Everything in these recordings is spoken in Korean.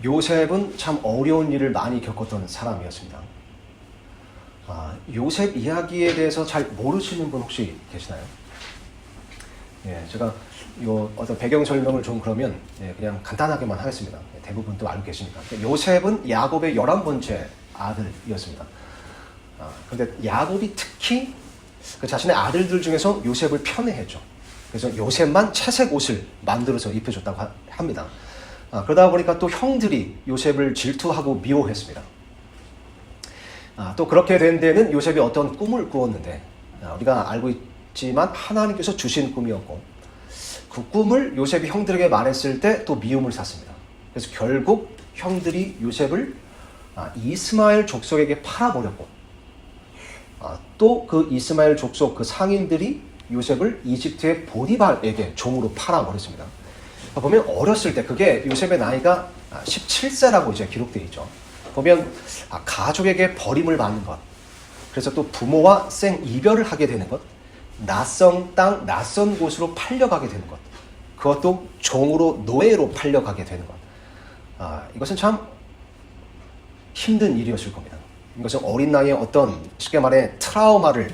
요셉은 참 어려운 일을 많이 겪었던 사람이었습니다. 요셉 이야기에 대해서 잘 모르시는 분 혹시 계시나요? 제가 어떤 배경 설명을 좀 그러면 그냥 간단하게만 하겠습니다. 대부분 또 알고 계시니까. 요셉은 야곱의 11번째 아들이었습니다. 그런데 야곱이 특히 그 자신의 아들들 중에서 요셉을 편애했죠. 그래서 요셉만 채색 옷을 만들어서 입혀줬다고 합니다. 그러다 보니까 또 형들이 요셉을 질투하고 미워했습니다. 또 그렇게 된 데는 요셉이 어떤 꿈을 꾸었는데 우리가 알고 있지만 하나님께서 주신 꿈이었고 그 꿈을 요셉이 형들에게 말했을 때 또 미움을 샀습니다. 그래서 결국 형들이 요셉을 이스마엘 족속에게 팔아버렸고 또 그 이스마엘 족속 그 상인들이 요셉을 이집트의 보디발에게 종으로 팔아버렸습니다. 보면 어렸을 때 그게 요셉의 나이가 17세라고 이제 기록되어 있죠. 보면 가족에게 버림을 받는 것, 그래서 또 부모와 생 이별을 하게 되는 것, 낯선 땅, 낯선 곳으로 팔려가게 되는 것, 그것도 종으로 노예로 팔려가게 되는 것. 이것은 참 힘든 일이었을 겁니다. 이것은 어린 나이에 어떤 쉽게 말해 트라우마를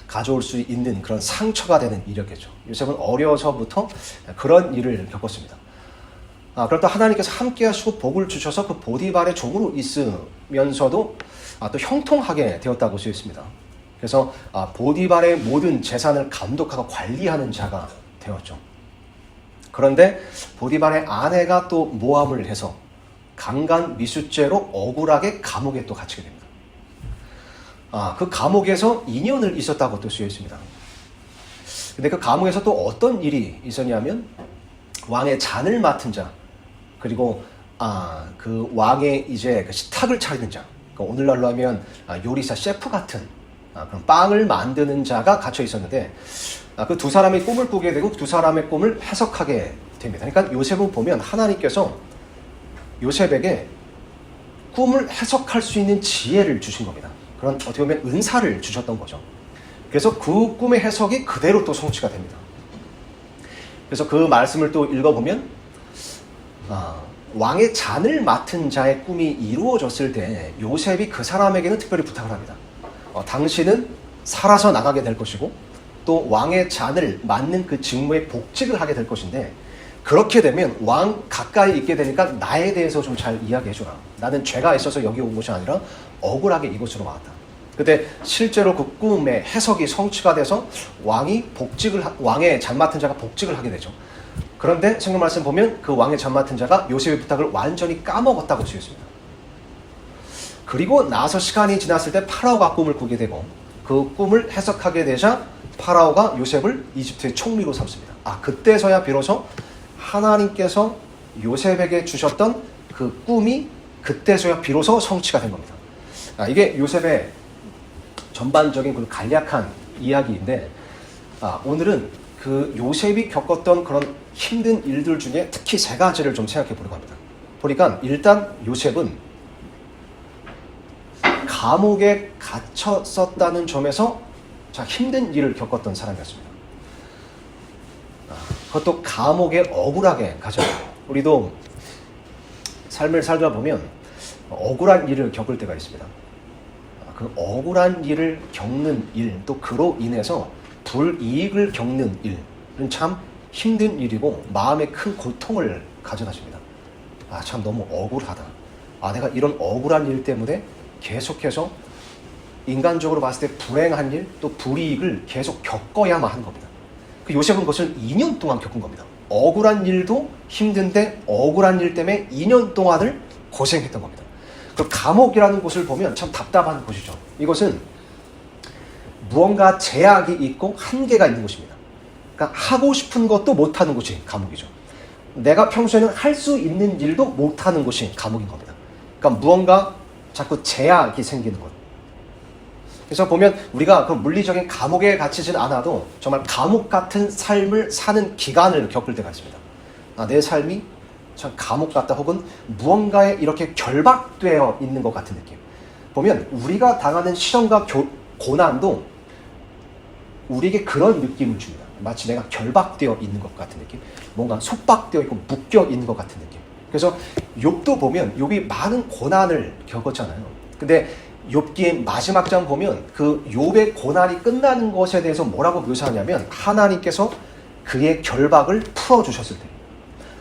가져올 수 있는 그런 상처가 되는 일이었겠죠. 요셉은 어려서부터 그런 일을 겪었습니다. 그렇다 하나님께서 함께 하시고 복을 주셔서 그 보디발의 종으로 있으면서도 또 형통하게 되었다고 쓰여 있습니다. 그래서 보디발의 모든 재산을 감독하고 관리하는 자가 되었죠. 그런데 보디발의 아내가 또 모함을 해서 강간 미수죄로 억울하게 감옥에 또 갇히게 됩니다. 그 감옥에서 2년을 있었다고 또 쓰여 있습니다. 근데 그 감옥에서 또 어떤 일이 있었냐면 왕의 잔을 맡은 자, 그리고 그 왕의 이제 그 식탁을 차리는 자, 그러니까 오늘날로 하면 요리사 셰프 같은 그런 빵을 만드는 자가 갇혀 있었는데 그 두 사람의 꿈을 꾸게 되고 두 사람의 꿈을 해석하게 됩니다. 그러니까 요셉을 보면 하나님께서 요셉에게 꿈을 해석할 수 있는 지혜를 주신 겁니다. 그런 어떻게 보면 은사를 주셨던 거죠. 그래서 그 꿈의 해석이 그대로 또 성취가 됩니다. 그래서 그 말씀을 또 읽어보면 왕의 잔을 맡은 자의 꿈이 이루어졌을 때 요셉이 그 사람에게는 특별히 부탁을 합니다. 당신은 살아서 나가게 될 것이고 또 왕의 잔을 맡는 그 직무에 복직을 하게 될 것인데 그렇게 되면 왕 가까이 있게 되니까 나에 대해서 좀 잘 이야기해줘라. 나는 죄가 있어서 여기 온 것이 아니라 억울하게 이곳으로 왔다. 근데 실제로 그 꿈의 해석이 성취가 돼서 왕의 잔 맡은 자가 복직을 하게 되죠. 그런데 성경 말씀 보면 그 왕의 잔 맡은 자가 요셉의 부탁을 완전히 까먹었다고 쓰였습니다. 그리고 나서 시간이 지났을 때 파라오가 꿈을 꾸게 되고 그 꿈을 해석하게 되자 파라오가 요셉을 이집트의 총리로 삼습니다. 그때서야 비로소 하나님께서 요셉에게 주셨던 그 꿈이 그때서야 비로소 성취가 된 겁니다. 이게 요셉의 전반적인 그 간략한 이야기인데 오늘은 그 요셉이 겪었던 그런 힘든 일들 중에 특히 세 가지를 좀 생각해 보려고 합니다. 보니까 일단 요셉은 감옥에 갇혔었다는 점에서 힘든 일을 겪었던 사람이었습니다. 그것도 감옥에 억울하게 갇혔어요. 우리도 삶을 살다 보면 억울한 일을 겪을 때가 있습니다. 그 억울한 일을 겪는 일, 또 그로 인해서 불이익을 겪는 일은 참 힘든 일이고 마음에 큰 고통을 가져다줍니다. 참 너무 억울하다. 내가 이런 억울한 일 때문에 계속해서 인간적으로 봤을 때 불행한 일, 또 불이익을 계속 겪어야만 하는 겁니다. 그 요셉은 그것을 2년 동안 겪은 겁니다. 억울한 일도 힘든데 억울한 일 때문에 2년 동안을 고생했던 겁니다. 그 감옥이라는 곳을 보면 참 답답한 곳이죠. 이것은 무언가 제약이 있고 한계가 있는 곳입니다. 그러니까 하고 싶은 것도 못하는 곳이 감옥이죠. 내가 평소에는 할 수 있는 일도 못하는 곳이 감옥인 겁니다. 그러니까 무언가 자꾸 제약이 생기는 것. 그래서 보면 우리가 그 물리적인 감옥에 갇히진 않아도 정말 감옥 같은 삶을 사는 기간을 겪을 때가 있습니다. 내 삶이 참 감옥 같다, 혹은 무언가에 이렇게 결박되어 있는 것 같은 느낌. 보면 우리가 당하는 시련과 고난도 우리에게 그런 느낌을 줍니다. 마치 내가 결박되어 있는 것 같은 느낌, 뭔가 속박되어 있고 묶여 있는 것 같은 느낌. 그래서 욥도 보면 욥이 많은 고난을 겪었잖아요. 근데 욥기의 마지막 장 보면 그 욥의 고난이 끝나는 것에 대해서 뭐라고 묘사하냐면 하나님께서 그의 결박을 풀어주셨을 때,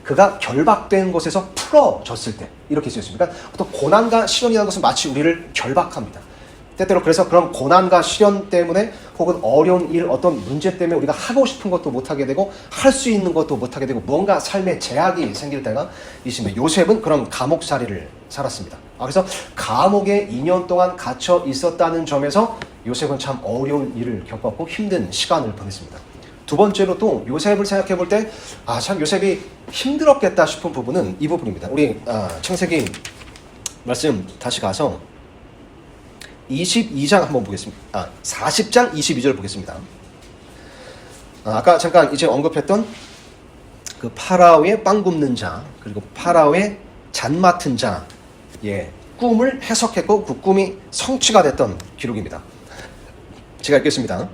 그가 결박된 곳에서 풀어졌을 때 이렇게 쓰였습니다. 그러니까 어떤 고난과 시련이라는 것은 마치 우리를 결박합니다. 때때로 그래서 그런 고난과 시련 때문에 혹은 어려운 일, 어떤 문제 때문에 우리가 하고 싶은 것도 못하게 되고 할 수 있는 것도 못하게 되고 뭔가 삶에 제약이 생길 때가 있습니다. 요셉은 그런 감옥살이를 살았습니다. 그래서 감옥에 2년 동안 갇혀 있었다는 점에서 요셉은 참 어려운 일을 겪었고 힘든 시간을 보냈습니다. 두 번째로 또 요셉을 생각해 볼 때 참 요셉이 힘들었겠다 싶은 부분은 이 부분입니다. 우리 창세기 말씀 다시 가서 22장 한번 보겠습니다. 40장 22절 보겠습니다. 아까 잠깐 이제 언급했던 그 파라오의 빵 굽는 자, 그리고 파라오의 잔 맡은 자의 꿈을 해석했고 그 꿈이 성취가 됐던 기록입니다. 제가 읽겠습니다.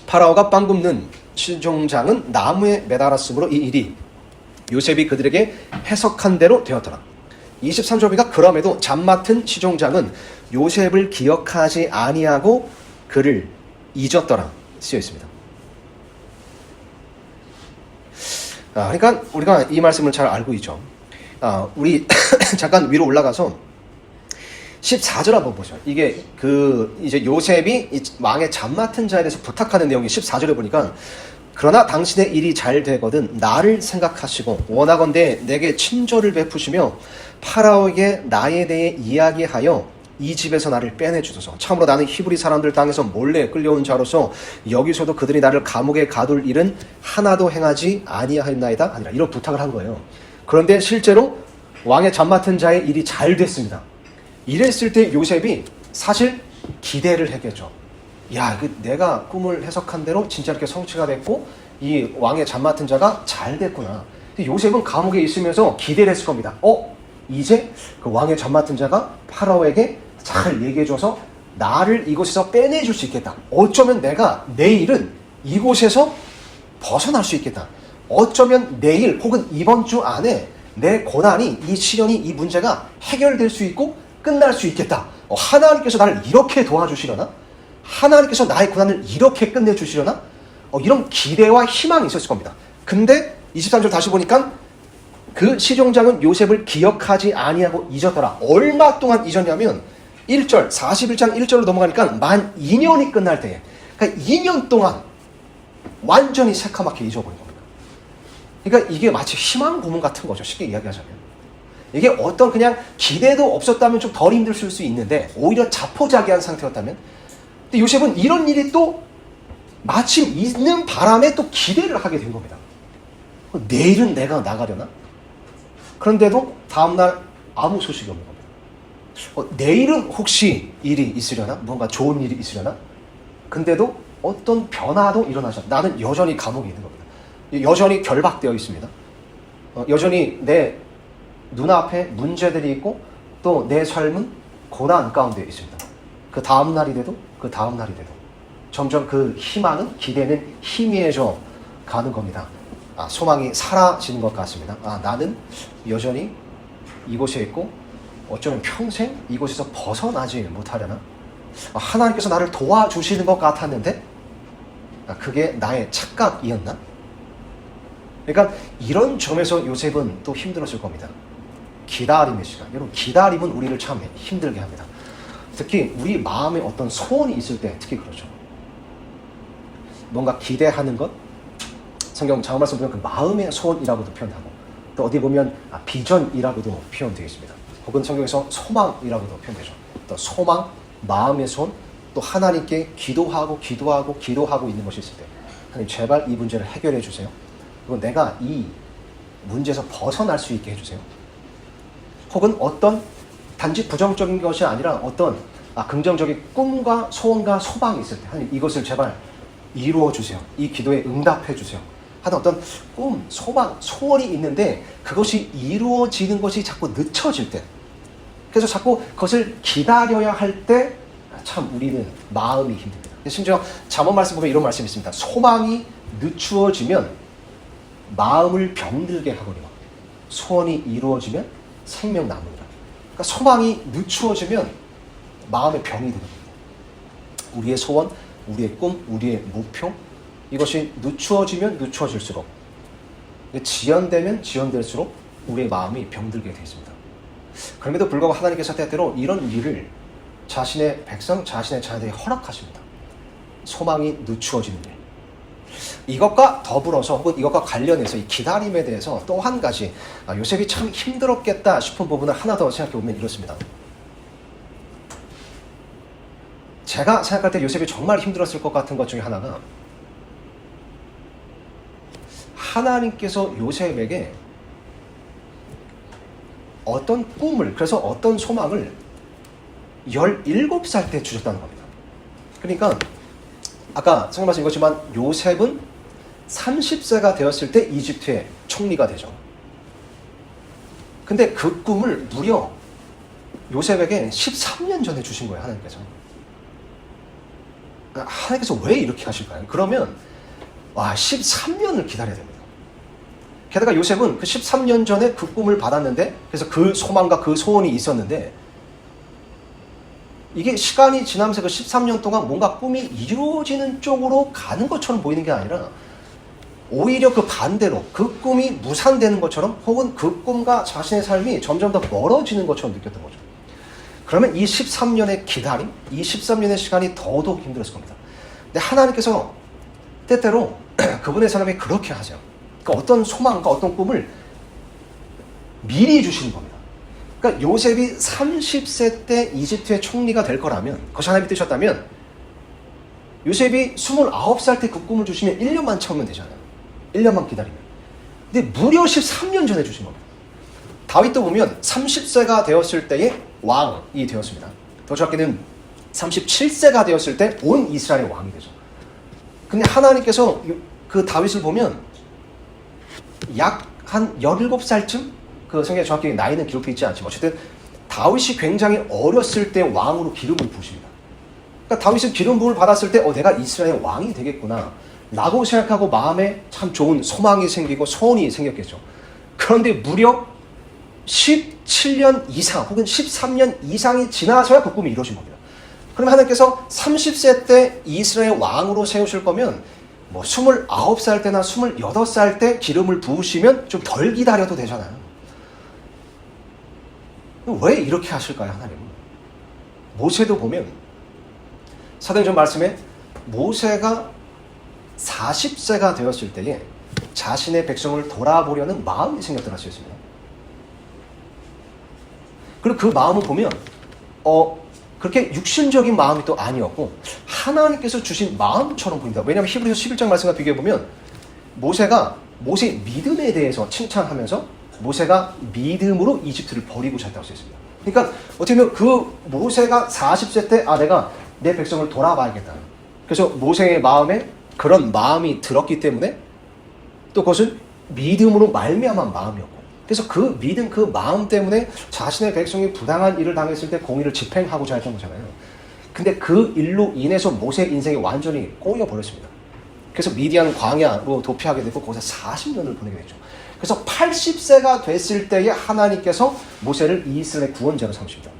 파라오가 빵 굽는 시종장은 나무에 매달았으므로 이 일이 요셉이 그들에게 해석한 대로 되었더라. 23절 보니까 그럼에도 잔 맡은 시종장은 요셉을 기억하지 아니하고 그를 잊었더라 쓰여 있습니다. 그러니까 우리가 이 말씀을 잘 알고 있죠. 우리 잠깐 위로 올라가서 14절 한번 보죠. 이게 이제 요셉이 왕의 잔 맡은 자에 대해서 부탁하는 내용이 14절에 보니까 그러나 당신의 일이 잘 되거든 나를 생각하시고 원하건대 내게 친절을 베푸시며 파라오에게 나에 대해 이야기하여 이 집에서 나를 빼내주소서. 참으로 나는 히브리 사람들 땅에서 몰래 끌려온 자로서 여기서도 그들이 나를 감옥에 가둘 일은 하나도 행하지 아니하였나이다 아니라 이런 부탁을 한 거예요. 그런데 실제로 왕의 잔 맡은 자의 일이 잘 됐습니다. 이랬을 때 요셉이 사실 기대를 했겠죠. 내가 꿈을 해석한 대로 진짜 이렇게 성취가 됐고 이 왕의 잔 맡은 자가 잘 됐구나. 근데 요셉은 감옥에 있으면서 기대를 했을 겁니다. 이제 그 왕의 잔 맡은 자가 파라오에게 잘 얘기해줘서 나를 이곳에서 빼내줄 수 있겠다. 어쩌면 내가 내일은 이곳에서 벗어날 수 있겠다. 어쩌면 내일 혹은 이번 주 안에 내 고난이, 이 시련이, 이 문제가 해결될 수 있고 끝날 수 있겠다. 하나님께서 나를 이렇게 도와주시려나? 하나님께서 나의 고난을 이렇게 끝내주시려나? 이런 기대와 희망이 있었을 겁니다. 근데 23절 다시 보니까 그 시종장은 요셉을 기억하지 아니하고 잊었더라. 얼마 동안 잊었냐면 1절, 41장 1절로 넘어가니까 만 2년이 끝날 때에, 그러니까 2년 동안 완전히 새카맣게 잊어버린 겁니다. 그러니까 이게 마치 희망 고문 같은 거죠. 쉽게 이야기하자면. 이게 어떤 그냥 기대도 없었다면 좀 덜 힘들 수 있는데 오히려 자포자기한 상태였다면, 근데 요셉은 이런 일이 또 마침 있는 바람에 또 기대를 하게 된 겁니다. 내일은 내가 나가려나? 그런데도 다음날 아무 소식이 없는 겁니다. 내일은 혹시 일이 있으려나? 뭔가 좋은 일이 있으려나? 근데도 어떤 변화도 일어나지 않아. 나는 여전히 감옥에 있는 겁니다. 여전히 결박되어 있습니다. 여전히 내 눈앞에 문제들이 있고 또 내 삶은 고난 가운데 있습니다. 그 다음 날이 돼도 점점 그 희망은, 기대는 희미해져 가는 겁니다. 소망이 사라지는 것 같습니다. 나는 여전히 이곳에 있고 어쩌면 평생 이곳에서 벗어나지 못하려나? 하나님께서 나를 도와주시는 것 같았는데 그게 나의 착각이었나? 그러니까 이런 점에서 요셉은 또 힘들었을 겁니다. 기다림의 시간. 여러분, 기다림은 우리를 참 힘들게 합니다. 특히 우리 마음에 어떤 소원이 있을 때 특히 그렇죠. 뭔가 기대하는 것, 성경 장엄 말씀 보면 그 마음의 소원이라고도 표현하고 또 어디 보면 비전이라고도 표현되어 있습니다. 혹은 성경에서 소망이라고도 표현되죠. 또 소망, 마음의 소원, 또 하나님께 기도하고 있는 것이 있을 때 하나님 제발 이 문제를 해결해 주세요. 그리고 내가 이 문제에서 벗어날 수 있게 해주세요. 혹은 어떤 단지 부정적인 것이 아니라 어떤 긍정적인 꿈과 소원과 소망이 있을 때 하나님 이것을 제발 이루어 주세요. 이 기도에 응답해 주세요. 하는 어떤 꿈, 소망, 소원이 있는데 그것이 이루어지는 것이 자꾸 늦춰질 때, 그래서 자꾸 그것을 기다려야 할 때 참 우리는 마음이 힘듭니다. 심지어 잠언 말씀 보면 이런 말씀이 있습니다. 소망이 늦추어지면 마음을 병들게 하거니와 소원이 이루어지면 생명 나무니라. 그러니까 소망이 늦추어지면 마음의 병이 되는 겁니다. 우리의 소원, 우리의 꿈, 우리의 목표, 이것이 늦추어지면 늦추어질수록, 지연되면 지연될수록 우리의 마음이 병들게 되어 있습니다. 그럼에도 불구하고 하나님께서 때때로 이런 일을 자신의 백성, 자신의 자녀에게 허락하십니다. 소망이 늦추어지는 일. 이것과 더불어서 혹은 이것과 관련해서 이 기다림에 대해서 또 한 가지, 요셉이 참 힘들었겠다 싶은 부분을 하나 더 생각해보면 이렇습니다. 제가 생각할 때 요셉이 정말 힘들었을 것 같은 것 중에 하나가, 하나님께서 요셉에게 어떤 꿈을, 그래서 어떤 소망을 17살 때 주셨다는 겁니다. 그러니까 아까 성경 말씀 읽었지만 요셉은 30세가 되었을 때 이집트의 총리가 되죠. 근데 그 꿈을 무려 요셉에게 13년 전에 주신 거예요, 하나님께서. 하나님께서 왜 이렇게 하실까요? 그러면 13년을 기다려야 됩니다. 게다가 요셉은 그 13년 전에 그 꿈을 받았는데, 그래서 그 소망과 그 소원이 있었는데, 이게 시간이 지나면서 그 13년 동안 뭔가 꿈이 이루어지는 쪽으로 가는 것처럼 보이는 게 아니라, 오히려 그 반대로 그 꿈이 무산되는 것처럼, 혹은 그 꿈과 자신의 삶이 점점 더 멀어지는 것처럼 느꼈던 거죠. 그러면 이 13년의 기다림, 이 13년의 시간이 더더욱 힘들었을 겁니다. 근데 하나님께서 때때로 그분의 사람이 그렇게 하죠. 그러니까 어떤 소망과 어떤 꿈을 미리 주시는 겁니다. 그러니까 요셉이 30세 때 이집트의 총리가 될 거라면, 그것이 하나님이 뜻이었다면, 요셉이 29살 때 그 꿈을 주시면 1년만 참으면 되잖아요. 1년만 기다리면. 근데 무려 13년 전에 주신 겁니다. 다윗도 보면 30세가 되었을 때에 왕이 되었습니다. 더 정확히는 37세가 되었을 때 온 이스라엘의 왕이 되죠. 근데 하나님께서 그 다윗을 보면 약 한 17살쯤, 그 성경에 정확히 나이는 기록되어 있지 않지만 어쨌든 다윗이 굉장히 어렸을 때 왕으로 기름을 부으십니다. 그러니까 다윗은 기름 부음을 받았을 때 내가 이스라엘의 왕이 되겠구나 라고 생각하고 마음에 참 좋은 소망이 생기고 소원이 생겼겠죠. 그런데 무려 17년 이상 혹은 13년 이상이 지나서야 그 꿈이 이루어진 겁니다. 그러면 하나님께서 30세 때 이스라엘 왕으로 세우실 거면 29살 때나 28살 때 기름을 부으시면 좀 덜 기다려도 되잖아요. 왜 이렇게 하실까요, 하나님은? 모세도 보면 사도행전 말씀에 모세가 40세가 되었을 때에 자신의 백성을 돌아보려는 마음이 생겼다고 쓰였습니다. 그리고 그 마음을 보면 그렇게 육신적인 마음이 또 아니었고 하나님께서 주신 마음처럼 보입니다. 왜냐하면 히브리서 11장 말씀과 비교해보면 모세의 믿음에 대해서 칭찬하면서 모세가 믿음으로 이집트를 버리고 잤다고 쓰였습니다. 그러니까 어떻게 보면 그 모세가 40세 때 내가 내 백성을 돌아봐야겠다. 그래서 모세의 마음에 그런 마음이 들었기 때문에 또 그것은 믿음으로 말미암은 마음이었고, 그래서 그 믿음, 그 마음 때문에 자신의 백성이 부당한 일을 당했을 때 공의를 집행하고자 했던 거잖아요. 근데 그 일로 인해서 모세의 인생이 완전히 꼬여버렸습니다. 그래서 미디안 광야로 도피하게 되고 거기서 40년을 보내게 됐죠. 그래서 80세가 됐을 때에 하나님께서 모세를 이스라엘의 구원자로 삼으십니다.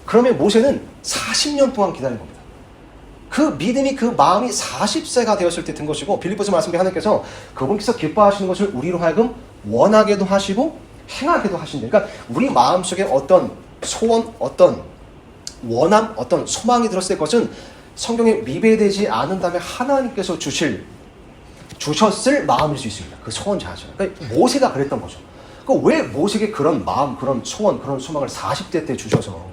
그러면 모세는 40년 동안 기다린 겁니다. 그 믿음이, 그 마음이 40세가 되었을 때 든 것이고, 빌립보서 말씀에 하나님께서 그분께서 기뻐하시는 것을 우리로 하여금 원하게도 하시고 행하게도 하신다. 그러니까 우리 마음속에 어떤 소원, 어떤 원함, 어떤 소망이 들었을 때 그것은 성경에 미배되지 않은다면 하나님께서 주셨을 마음일 수 있습니다. 그 소원 자체가. 그러니까 모세가 그랬던 거죠. 그러니까 왜 모세에게 그런 마음, 그런 소원, 그런 소망을 40대 때 주셔서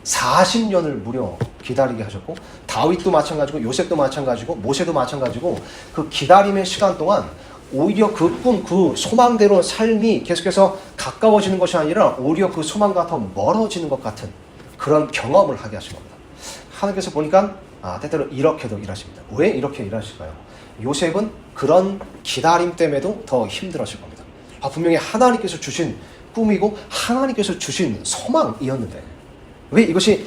40년을 무려 기다리게 하셨고, 다윗도 마찬가지고 요셉도 마찬가지고 모세도 마찬가지고 그 기다림의 시간 동안 오히려 그 꿈, 그 소망대로 삶이 계속해서 가까워지는 것이 아니라 오히려 그 소망과 더 멀어지는 것 같은 그런 경험을 하게 하신 겁니다. 하나님께서 보니까 때때로 이렇게도 일하십니다. 왜 이렇게 일하실까요? 요셉은 그런 기다림 때문에도 더 힘들었을 겁니다. 분명히 하나님께서 주신 꿈이고 하나님께서 주신 소망이었는데 왜 이것이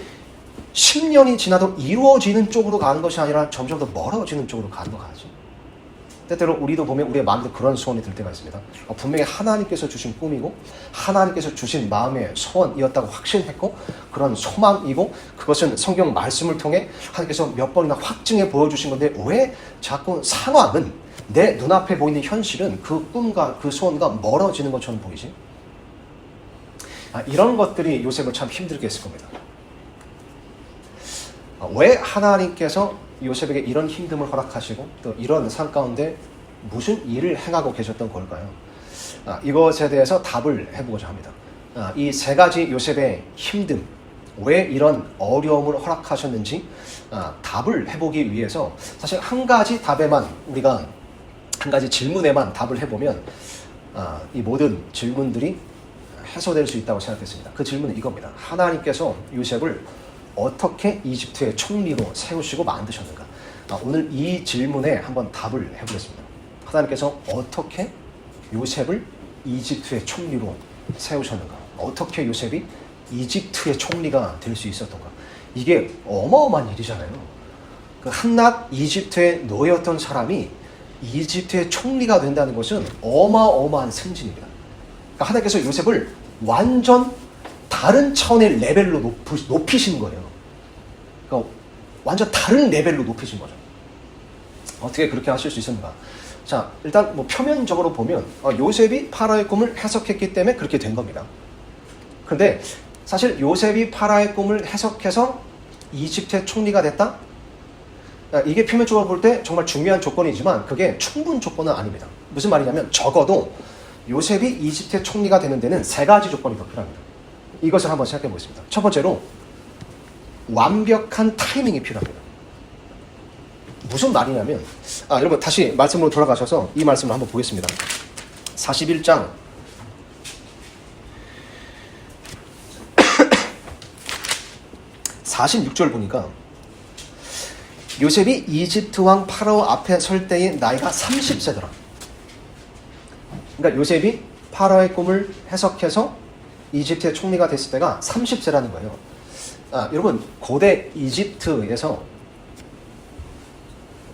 10년이 지나도 이루어지는 쪽으로 가는 것이 아니라 점점 더 멀어지는 쪽으로 가는 것 같지? 때때로 우리도 보면 우리의 마음에 그런 소원이 들 때가 있습니다. 분명히 하나님께서 주신 꿈이고 하나님께서 주신 마음의 소원이었다고 확신했고 그런 소망이고 그것은 성경 말씀을 통해 하나님께서 몇 번이나 확증해 보여주신 건데 왜 자꾸 상황은 내 눈앞에 보이는 현실은 그 꿈과 그 소원과 멀어지는 것처럼 보이지? 이런 것들이 요셉을 참 힘들게 했을 겁니다. 왜 하나님께서 요셉에게 이런 힘듦을 허락하시고 또 이런 삶 가운데 무슨 일을 행하고 계셨던 걸까요? 이것에 대해서 답을 해보고자 합니다. 이 세 가지 요셉의 힘듦, 왜 이런 어려움을 허락하셨는지 답을 해보기 위해서 사실 한 가지 답에만 우리가 한 가지 질문에만 답을 해보면 이 모든 질문들이 해소될 수 있다고 생각했습니다. 그 질문은 이겁니다. 하나님께서 요셉을 어떻게 이집트의 총리로 세우시고 만드셨는가? 오늘 이 질문에 한번 답을 해보겠습니다. 하나님께서 어떻게 요셉을 이집트의 총리로 세우셨는가? 어떻게 요셉이 이집트의 총리가 될 수 있었던가? 이게 어마어마한 일이잖아요. 그 한낱 이집트의 노예였던 사람이 이집트의 총리가 된다는 것은 어마어마한 승진입니다. 그러니까 하나님께서 요셉을 완전 다른 차원의 레벨로 높이신 거예요. 그러니까 완전 다른 레벨로 높이신 거죠. 어떻게 그렇게 하실 수 있습니까? 자, 일단 뭐 표면적으로 보면 요셉이 파라오의 꿈을 해석했기 때문에 그렇게 된 겁니다. 그런데 사실 요셉이 파라오의 꿈을 해석해서 이집트의 총리가 됐다? 이게 표면적으로 볼 때 정말 중요한 조건이지만 그게 충분 조건은 아닙니다. 무슨 말이냐면 적어도 요셉이 이집트의 총리가 되는 데는 세 가지 조건이 더 필요합니다. 이것을 한번 생각해 보겠습니다. 첫 번째로 완벽한 타이밍이 필요합니다. 무슨 말이냐면 여러분 다시 말씀으로 돌아가셔서 이 말씀을 한번 보겠습니다. 41장 46절 보니까 요셉이 이집트 왕 파라오 앞에 설 때의 나이가 30세더라. 그러니까 요셉이 파라오의 꿈을 해석해서 이집트의 총리가 됐을 때가 30세라는 거예요. 여러분 고대 이집트에서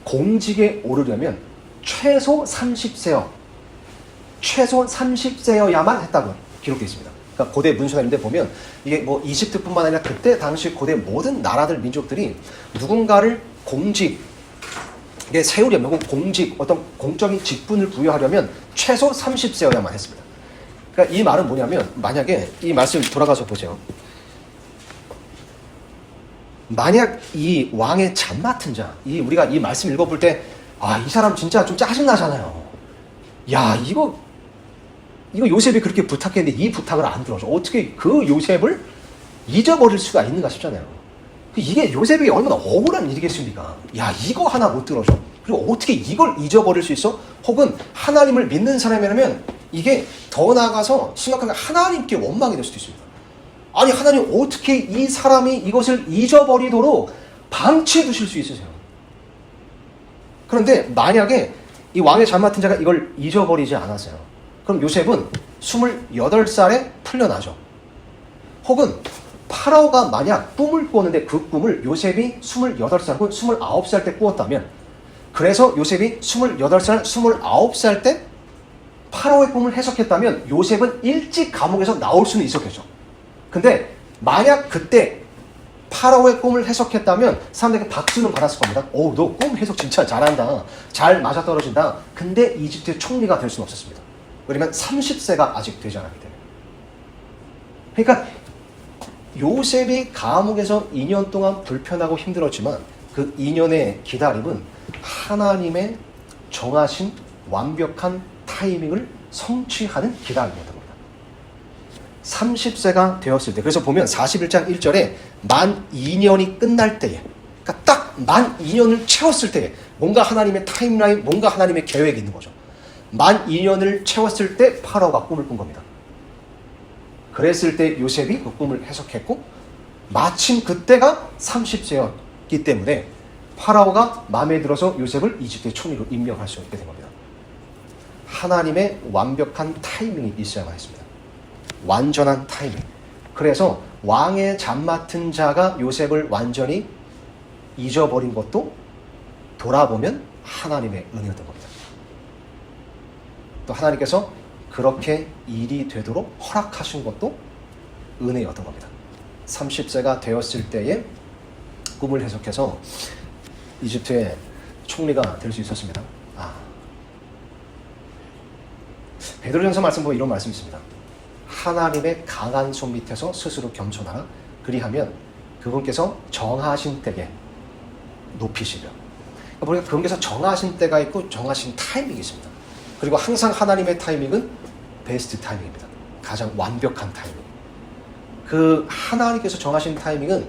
공직에 오르려면 최소 30세여야만 했다고 기록되어 있습니다. 그러니까 고대 문서가 있는데 보면 이게 뭐 이집트뿐만 아니라 그때 당시 고대 모든 나라들 민족들이 누군가를 공직에 세우려면 공직 어떤 공적인 직분을 부여하려면 최소 30세여야만 했습니다. 그러니까 이 말은 뭐냐면 만약에 이 말씀 돌아가서 보세요. 만약 이 왕의 잠 맡은 자, 우리가 이 말씀 읽어볼 때 이 사람 진짜 좀 짜증나잖아요. 야 이거 요셉이 그렇게 부탁했는데 이 부탁을 안 들어줘. 어떻게 그 요셉을 잊어버릴 수가 있는가 싶잖아요. 이게 요셉에게 얼마나 억울한 일이겠습니까? 야 이거 하나 못 들어줘. 그리고 어떻게 이걸 잊어버릴 수 있어? 혹은 하나님을 믿는 사람이라면 이게 더 나아가서 심각하게 하나님께 원망이 될 수도 있습니다. 아니 하나님 어떻게 이 사람이 이것을 잊어버리도록 방치해 두실 수 있으세요? 그런데 만약에 이 왕의 잠 맡은 자가 이걸 잊어버리지 않았어요. 그럼 요셉은 28살에 풀려나죠. 혹은 파라오가 만약 꿈을 꾸었는데 그 꿈을 요셉이 28살 혹은 29살 때 꾸었다면 그래서 요셉이 28살, 29살 때 파라오의 꿈을 해석했다면 요셉은 일찍 감옥에서 나올 수는 있었겠죠. 근데 만약 그때 파라오의 꿈을 해석했다면 사람들에게 박수는 받았을 겁니다. 너 꿈 해석 진짜 잘한다. 잘 맞아떨어진다. 근데 이집트의 총리가 될 수는 없었습니다. 왜냐면 30세가 아직 되지 않았기 때문에. 그러니까 요셉이 감옥에서 2년 동안 불편하고 힘들었지만 그 2년의 기다림은 하나님의 정하신 완벽한 타이밍을 성취하는 기다림이었던 겁니다. 30세가 되었을 때, 그래서 보면 41장 1절에 만 2년이 끝날 때에, 그러니까 딱 만 2년을 채웠을 때에 뭔가 하나님의 타임라인, 뭔가 하나님의 계획이 있는 거죠. 만 2년을 채웠을 때 파라오가 꿈을 꾼 겁니다. 그랬을 때 요셉이 그 꿈을 해석했고 마침 그때가 30세였기 때문에 파라오가 마음에 들어서 요셉을 이집트의 총리로 임명할 수 있게 된 겁니다. 하나님의 완벽한 타이밍이 있어야만 했습니다. 완전한 타이밍. 그래서 왕의 잠 맡은 자가 요셉을 완전히 잊어버린 것도 돌아보면 하나님의 은혜였던 겁니다. 또 하나님께서 그렇게 일이 되도록 허락하신 것도 은혜였던 겁니다. 30세가 되었을 때에 꿈을 해석해서 이집트의 총리가 될 수 있었습니다. 베드로전서 말씀 보면 이런 말씀이 있습니다. 하나님의 강한 손 밑에서 스스로 겸손하라. 그리하면 그분께서 정하신 때에 높이시려. 그러니까 그분께서 정하신 때가 있고 정하신 타이밍이 있습니다. 그리고 항상 하나님의 타이밍은 베스트 타이밍입니다. 가장 완벽한 타이밍. 그 하나님께서 정하신 타이밍은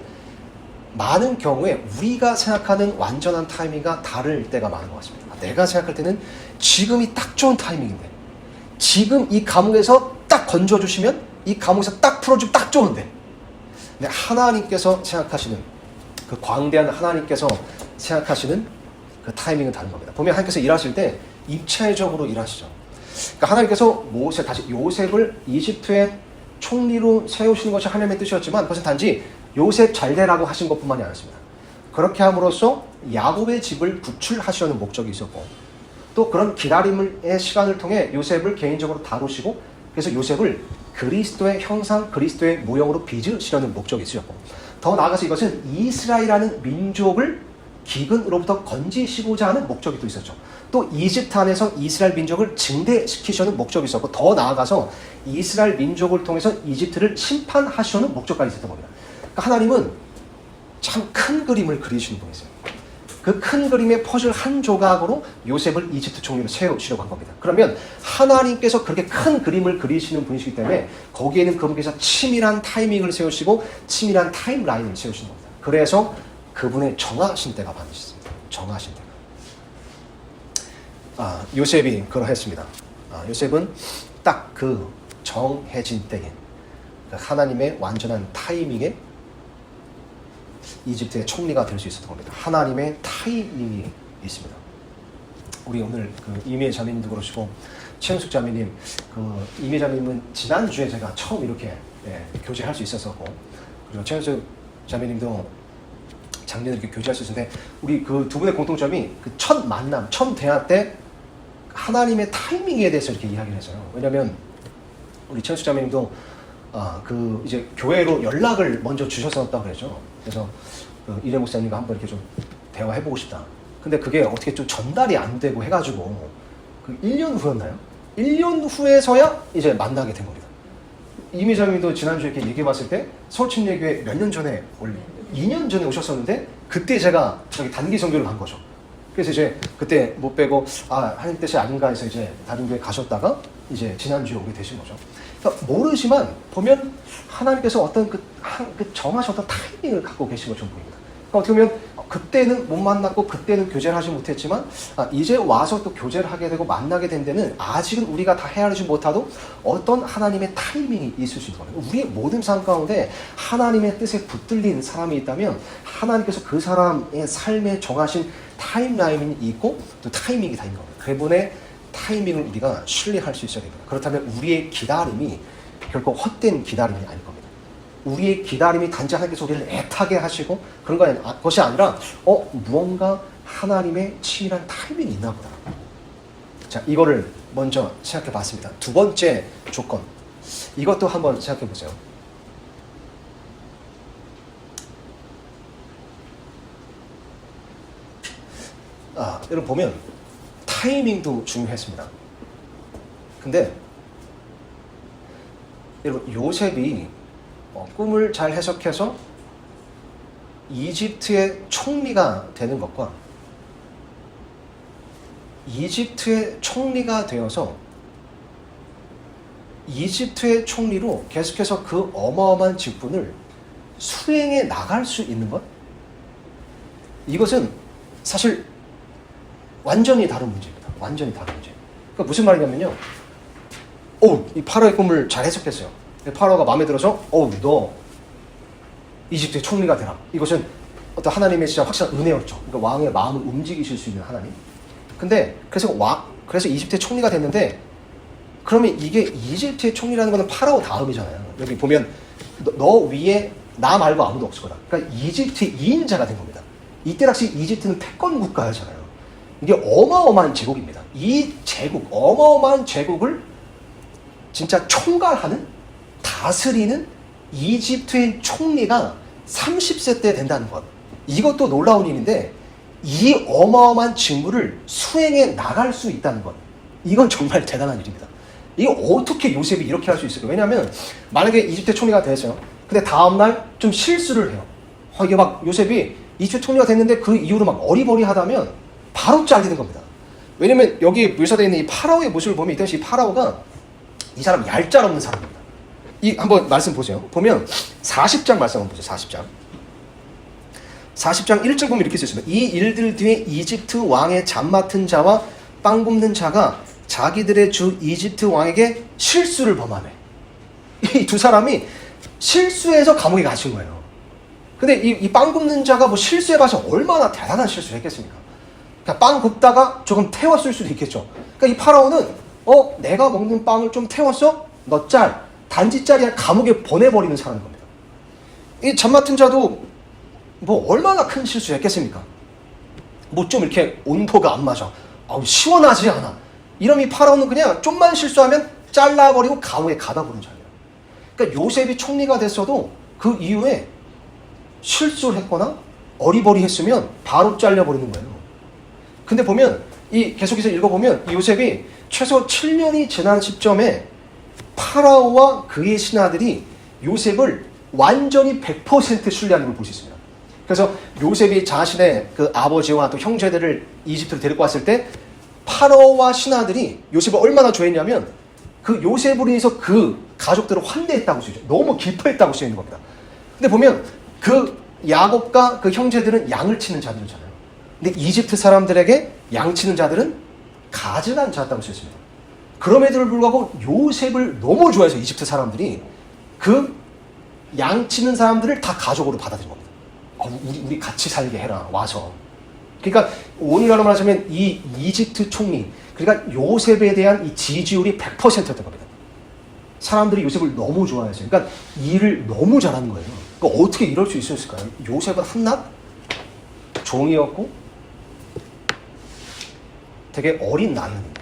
많은 경우에 우리가 생각하는 완전한 타이밍과 다를 때가 많은 것 같습니다. 내가 생각할 때는 지금이 딱 좋은 타이밍인데, 지금 이 감옥에서 딱 건져주시면 이 감옥에서 딱 풀어주면 딱 좋은데, 근데 하나님께서 생각하시는, 그 광대한 하나님께서 생각하시는 그 타이밍은 다른 겁니다. 보면 하나님께서 일하실 때 입체적으로 일하시죠. 그러니까 하나님께서 요셉을 이집트의 총리로 세우시는 것이 하나님의 뜻이었지만, 그것은 단지 요셉 잘 되라고 하신 것뿐만이 아니었습니다. 그렇게 함으로써 야곱의 집을 구출하시려는 목적이 있었고, 또 그런 기다림의 시간을 통해 요셉을 개인적으로 다루시고, 그래서 요셉을 그리스도의 형상, 그리스도의 모형으로 빚으시려는 목적이 있었고, 더 나아가서 이것은 이스라엘이라는 민족을 기근으로부터 건지시고자 하는 목적이 또 있었죠. 또 이집트 안에서 이스라엘 민족을 증대시키시려는 목적이 있었고, 더 나아가서 이스라엘 민족을 통해서 이집트를 심판하시려는 목적까지 있었던 겁니다. 그러니까 하나님은 참 큰 그림을 그리시는 분이세요. 그 큰 그림의 퍼즐 한 조각으로 요셉을 이집트 총리로 세우시려고 한 겁니다. 그러면 하나님께서 그렇게 큰 그림을 그리시는 분이시기 때문에 거기에는 그분께서 치밀한 타이밍을 세우시고 치밀한 타임라인을 세우시는 겁니다. 그래서 그분의 정하신 때가 반드시 있습니다. 정하신 때가. 요셉이 그러했습니다. 요셉은 딱 그 정해진 때에, 하나님의 완전한 타이밍에 이집트의 총리가 될 수 있었던 겁니다. 하나님의 타이밍이 있습니다. 우리 오늘 그 이미애 자매님도 그러시고 최은숙 자매님, 그 이미애 자매님은 지난주에 제가 처음 이렇게 교제할 수 있었었고, 그리고 최은숙 자매님도 작년에 이렇게 교제할 수 있었는데, 우리 그 두 분의 공통점이 그 첫 만남, 처음 대화 때 하나님의 타이밍에 대해서 이렇게 이야기를 했어요. 왜냐면 우리 최은숙 자매님도 그 이제 교회로 연락을 먼저 주셨었다고 그랬죠. 그래서 그 이래 목사님과 한번 이렇게 좀 대화해보고 싶다. 근데 그게 어떻게 좀 전달이 안 되고 해가지고 그 1년 후였나요? 1년 후에서야 이제 만나게 된 겁니다. 이미자님도 지난주에 이렇게 얘기해봤을 때 서울침례교회 몇 년 전에, 원래 2년 전에 오셨었는데 그때 제가 저기 단기 선교를 간 거죠. 그래서 이제 그때 못 빼고 하나님 뜻이 아닌가 해서 이제 다른 교회 가셨다가 이제 지난주에 오게 되신 거죠. 그러니까 모르지만 보면 하나님께서 어떤 그 정하신 어떤 타이밍을 갖고 계신 것처럼 보입니다. 그러니까 어떻게 보면 그때는 못 만났고 그때는 교제를 하지 못했지만 이제 와서 또 교제를 하게 되고 만나게 된 데는 아직은 우리가 다 헤아리지 못하도 어떤 하나님의 타이밍이 있을 수 있는 거예요. 우리의 모든 삶 가운데 하나님의 뜻에 붙들린 사람이 있다면 하나님께서 그 사람의 삶에 정하신 타임라인이 있고 또 타이밍이 다 있는 겁니다. 그분의 타이밍을 우리가 신뢰할 수 있어야 됩니다. 그렇다면 우리의 기다림이 결코 헛된 기다림이 아닐 겁니다. 우리의 기다림이 단지 하나님께서 우리를 애타게 하시고 그런 것이 아니라 무언가 하나님의 치밀한 타이밍이 있나 보다. 자, 이거를 먼저 생각해 봤습니다. 두 번째 조건, 이것도 한번 생각해 보세요. 여러분 보면 타이밍도 중요했습니다. 근데 여러분 요셉이 꿈을 잘 해석해서 이집트의 총리가 되는 것과 이집트의 총리가 되어서 이집트의 총리로 계속해서 그 어마어마한 직분을 수행해 나갈 수 있는 것, 이것은 사실 완전히 다른 문제입니다. 완전히 다른 문제. 그러니까 무슨 말이냐면요, 이 파라오의 꿈을 잘 해석했어요. 파라오가 마음에 들어서 너 이집트의 총리가 되라. 이것은 어떤 하나님의 진짜 확실한 은혜였죠. 그러니까 왕의 마음을 움직이실 수 있는 하나님. 근데 그래서 이집트의 총리가 됐는데, 그러면 이게 이집트의 총리라는 것은 파라오 다음이잖아요. 여기 보면 너 위에 나 말고 아무도 없을 거다. 그러니까 이집트의 2인자가 된 겁니다. 이때 당시 이집트는 패권 국가였잖아요. 이게 어마어마한 제국입니다. 이 제국, 어마어마한 제국을 진짜 총괄하는, 다스리는 이집트의 총리가 30세 때 된다는 것. 이것도 놀라운 일인데 이 어마어마한 직무를 수행해 나갈 수 있다는 것. 이건 정말 대단한 일입니다. 이거 어떻게 요셉이 이렇게 할 수 있을까? 왜냐하면 만약에 이집트 총리가 됐어요. 근데 다음날 좀 실수를 해요. 이게 막 요셉이 이집트 총리가 됐는데 그 이후로 막 어리버리하다면 바로 잘리는 겁니다. 왜냐면 여기 묘사되어 있는 이 파라오의 모습을 보면 이 파라오가 이 사람 얄짤없는 사람입니다. 이 한번 말씀 보세요. 보면 40장 말씀 한번 보세요. 40장 1절 보면 이렇게 쓰였습니다. 이 일들 뒤에 이집트 왕의 잠 맡은 자와 빵 굽는 자가 자기들의 주 이집트 왕에게 실수를 범하네. 이 두 사람이 실수해서 감옥에 갇힌 거예요. 근데 이 빵 굽는 자가 뭐 실수해봐서 얼마나 대단한 실수를 했겠습니까? 그러니까 빵 굽다가 조금 태웠을 수도 있겠죠. 그러니까 이 파라오는 내가 먹는 빵을 좀 태웠어? 너 단지짜리 감옥에 보내버리는 사람인 겁니다. 이 잠 맡은 자도 뭐 얼마나 큰 실수했겠습니까? 뭐 좀 이렇게 온도가 안 맞아. 시원하지 않아. 이러면 이 파라오는 그냥 좀만 실수하면 잘라버리고 감옥에 가다버린 자예요. 그러니까 요셉이 총리가 됐어도 그 이후에 실수를 했거나 어리버리했으면 바로 잘려버리는 거예요. 근데 보면 계속해서 읽어보면 이 요셉이 최소 7년이 지난 시점에 파라오와 그의 신하들이 요셉을 완전히 100% 신뢰하는 걸 볼 수 있습니다. 그래서 요셉이 자신의 그 아버지와 또 형제들을 이집트로 데리고 왔을 때 파라오와 신하들이 요셉을 얼마나 좋아했냐면 그 요셉으로 인해서 그 가족들을 환대했다고 쓰죠. 너무 기뻐했다고 쓰여 있는 겁니다. 근데 보면 그 야곱과 그 형제들은 양을 치는 자들이잖아요. 근데 이집트 사람들에게 양 치는 자들은 가증한 자였다고 쓰여 있습니다. 그럼에도 불구하고 요셉을 너무 좋아해서 이집트 사람들이 그 양 치는 사람들을 다 가족으로 받아들인 겁니다. 우리 같이 살게 해라 와서. 그러니까 오늘날로 말하자면 이 이집트 총리, 그러니까 요셉에 대한 이 지지율이 100%였던 겁니다. 사람들이 요셉을 너무 좋아해서, 그러니까 일을 너무 잘하는 거예요. 그러니까 어떻게 이럴 수 있었을까요? 요셉은 한낱 종이었고 되게 어린 나이였는데,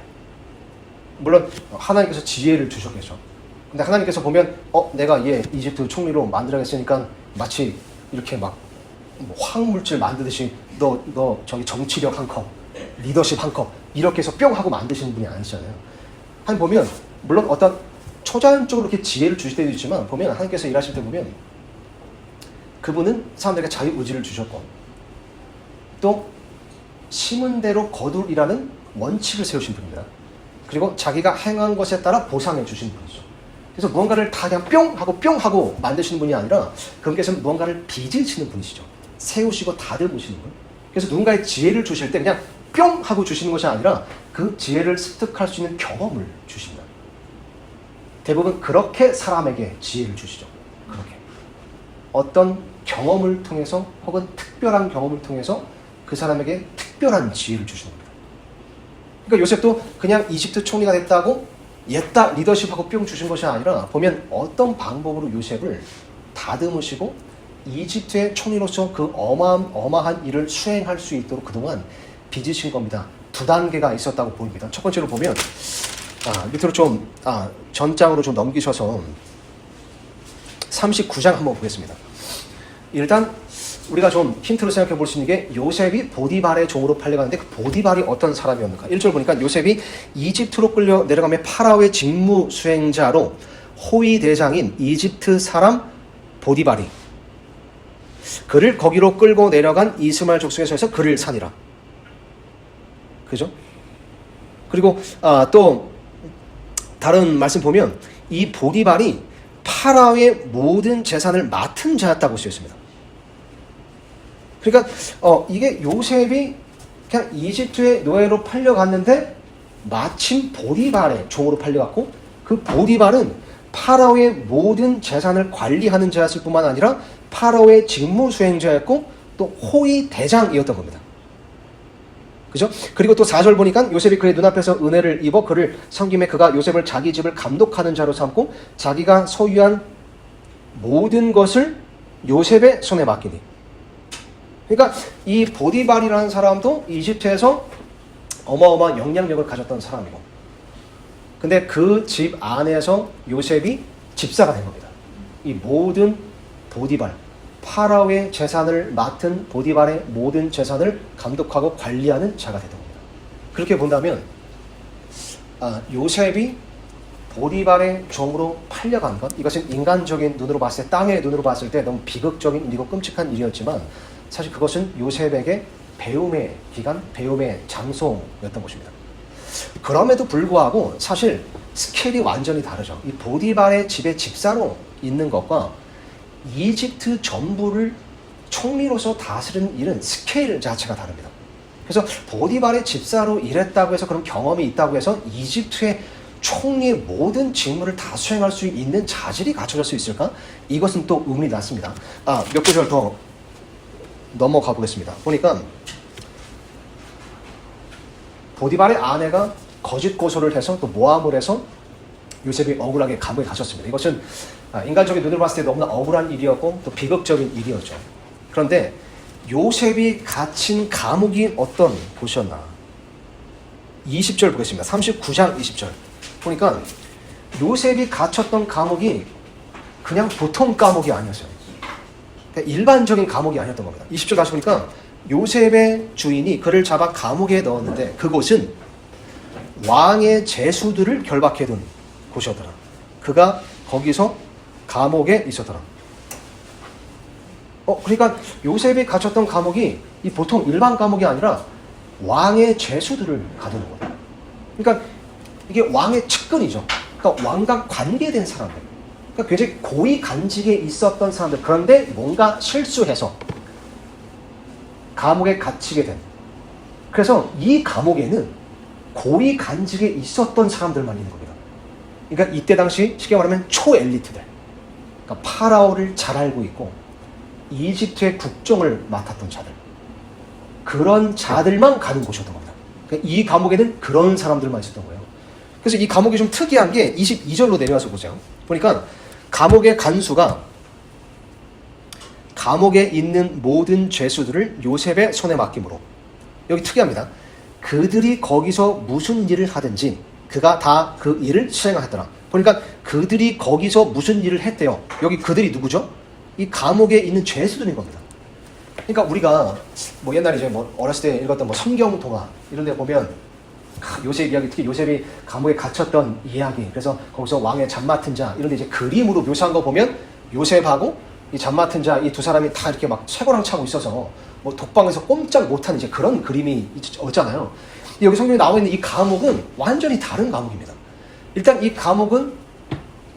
물론 하나님께서 지혜를 주셨겠죠. 근데 하나님께서 보면 내가 얘 이집트 총리로 만들어야겠으니까 마치 이렇게 막 화학물질 만드듯이 너 저기 정치력 한 컵, 리더십 한 컵 이렇게 해서 뿅 하고 만드시는 분이 아니시잖아요. 하나님 보면 물론 어떤 초자연적으로 이렇게 지혜를 주실 때도 있지만 보면 하나님께서 일하실 때 보면 그분은 사람들에게 자유의지를 주셨고 또 심은 대로 거두리라는 원칙을 세우신 분입니다. 그리고 자기가 행한 것에 따라 보상해 주신 분이죠. 그래서 무언가를 다 그냥 뿅 하고 만드시는 분이 아니라 그분께서는 무언가를 빚을 치는 분이시죠. 세우시고 다듬으시는 분. 그래서 누군가의 지혜를 주실 때 그냥 뿅 하고 주시는 것이 아니라 그 지혜를 습득할 수 있는 경험을 주신다. 대부분 그렇게 사람에게 지혜를 주시죠. 그렇게 어떤 경험을 통해서 혹은 특별한 경험을 통해서 그 사람에게 특별한 지혜를 주시는 겁니다. 그러니까 요셉도 그냥 이집트 총리가 됐다고 옛다 리더십하고 뿅 주신 것이 아니라 보면 어떤 방법으로 요셉을 다듬으시고 이집트의 총리로서 그 어마한 일을 수행할 수 있도록 그동안 빚으신 겁니다. 두 단계가 있었다고 보입니다. 첫 번째로 보면 밑으로 좀 전장으로 좀 넘기셔서 39장 한번 보겠습니다. 일단 우리가 좀 힌트로 생각해 볼 수 있는 게 요셉이 보디발의 종으로 팔려가는데 그 보디발이 어떤 사람이었는가. 1절 보니까 요셉이 이집트로 끌려 내려가며 파라오의 직무 수행자로 호위 대장인 이집트 사람 보디발이 그를 거기로 끌고 내려간 이스마엘 족속에서 해서 그를 산이라. 그죠? 그리고 또 다른 말씀 보면 이 보디발이 파라오의 모든 재산을 맡은 자였다고 쓰였습니다. 그러니까 이게 요셉이 그냥 이집트의 노예로 팔려갔는데 마침 보디발의 종으로 팔려갔고 그 보디발은 파라오의 모든 재산을 관리하는 자였을 뿐만 아니라 파라오의 직무 수행자였고 또 호위 대장이었던 겁니다. 그죠? 그리고 또 4절 보니까 요셉이 그의 눈앞에서 은혜를 입어 그를 섬김에 그가 요셉을 자기 집을 감독하는 자로 삼고 자기가 소유한 모든 것을 요셉의 손에 맡기니. 그러니까 이 보디발이라는 사람도 이집트에서 어마어마한 영향력을 가졌던 사람이고, 근데 그 집 안에서 요셉이 집사가 된 겁니다. 이 모든 보디발, 파라오의 재산을 맡은 보디발의 모든 재산을 감독하고 관리하는 자가 되던 겁니다. 그렇게 본다면 요셉이 보디발의 종으로 팔려간 것, 이것은 인간적인 눈으로 봤을 때, 땅의 눈으로 봤을 때 너무 비극적인 일이고 끔찍한 일이었지만 사실 그것은 요셉에게 배움의 기간, 배움의 장소였던 것입니다. 그럼에도 불구하고 사실 스케일이 완전히 다르죠. 이 보디발의 집의 집사로 있는 것과 이집트 전부를 총리로서 다스리는 일은 스케일 자체가 다릅니다. 그래서 보디발의 집사로 일했다고 해서 그런 경험이 있다고 해서 이집트의 총리의 모든 직무를 다 수행할 수 있는 자질이 갖춰질 수 있을까? 이것은 또 의문이 났습니다. 몇 구절 더 넘어가 보겠습니다. 보니까 보디발의 아내가 거짓 고소를 해서 또 모함을 해서 요셉이 억울하게 감옥에 가셨습니다. 이것은 인간적인 눈으로 봤을 때 너무나 억울한 일이었고 또 비극적인 일이었죠. 그런데 요셉이 갇힌 감옥이 어떤 곳이었나? 20절 보겠습니다. 39장 20절 보니까 요셉이 갇혔던 감옥이 그냥 보통 감옥이 아니었어요. 그러니까 일반적인 감옥이 아니었던 겁니다. 20절 다시 보니까 요셉의 주인이 그를 잡아 감옥에 넣었는데 그곳은 왕의 제수들을 결박해둔 곳이었더라. 그가 거기서 감옥에 있었더라. 그러니까 요셉이 갇혔던 감옥이 이 보통 일반 감옥이 아니라 왕의 제수들을 가두는 거예요. 그러니까 이게 왕의 측근이죠. 그러니까 왕과 관계된 사람들. 그러니까 굉장히 고위 간직에 있었던 사람들. 그런데 뭔가 실수해서 감옥에 갇히게 된. 그래서 이 감옥에는 고위 간직에 있었던 사람들만 있는 겁니다. 그러니까 이때 당시 쉽게 말하면 초엘리트들. 그러니까 파라오를 잘 알고 있고 이집트의 국정을 맡았던 자들. 그런 자들만 가는 곳이었던 겁니다. 그러니까 이 감옥에는 그런 사람들만 있었던 거예요. 그래서 이 감옥이 좀 특이한 게 22절로 내려와서 보세요. 보니까 감옥의 간수가 감옥에 있는 모든 죄수들을 요셉의 손에 맡김으로, 여기 특이합니다. 그들이 거기서 무슨 일을 하든지 그가 다 그 일을 수행하였더라. 그러니까 그들이 거기서 무슨 일을 했대요. 여기 그들이 누구죠? 이 감옥에 있는 죄수들인 겁니다. 그러니까 우리가 뭐 옛날에 이제 뭐 어렸을 때 읽었던 뭐 성경 동화 이런 데 보면 요셉 이야기, 특히 요셉이 감옥에 갇혔던 이야기, 그래서 거기서 왕의 잠 맡은 자 이런 데 이제 그림으로 묘사한 거 보면 요셉하고 이 잠 맡은 자 이 두 사람이 다 이렇게 막 쇠고랑 차고 있어서 뭐 독방에서 꼼짝 못하는 이제 그런 그림이 있잖아요. 여기 성경에 나와 있는 이 감옥은 완전히 다른 감옥입니다. 일단 이 감옥은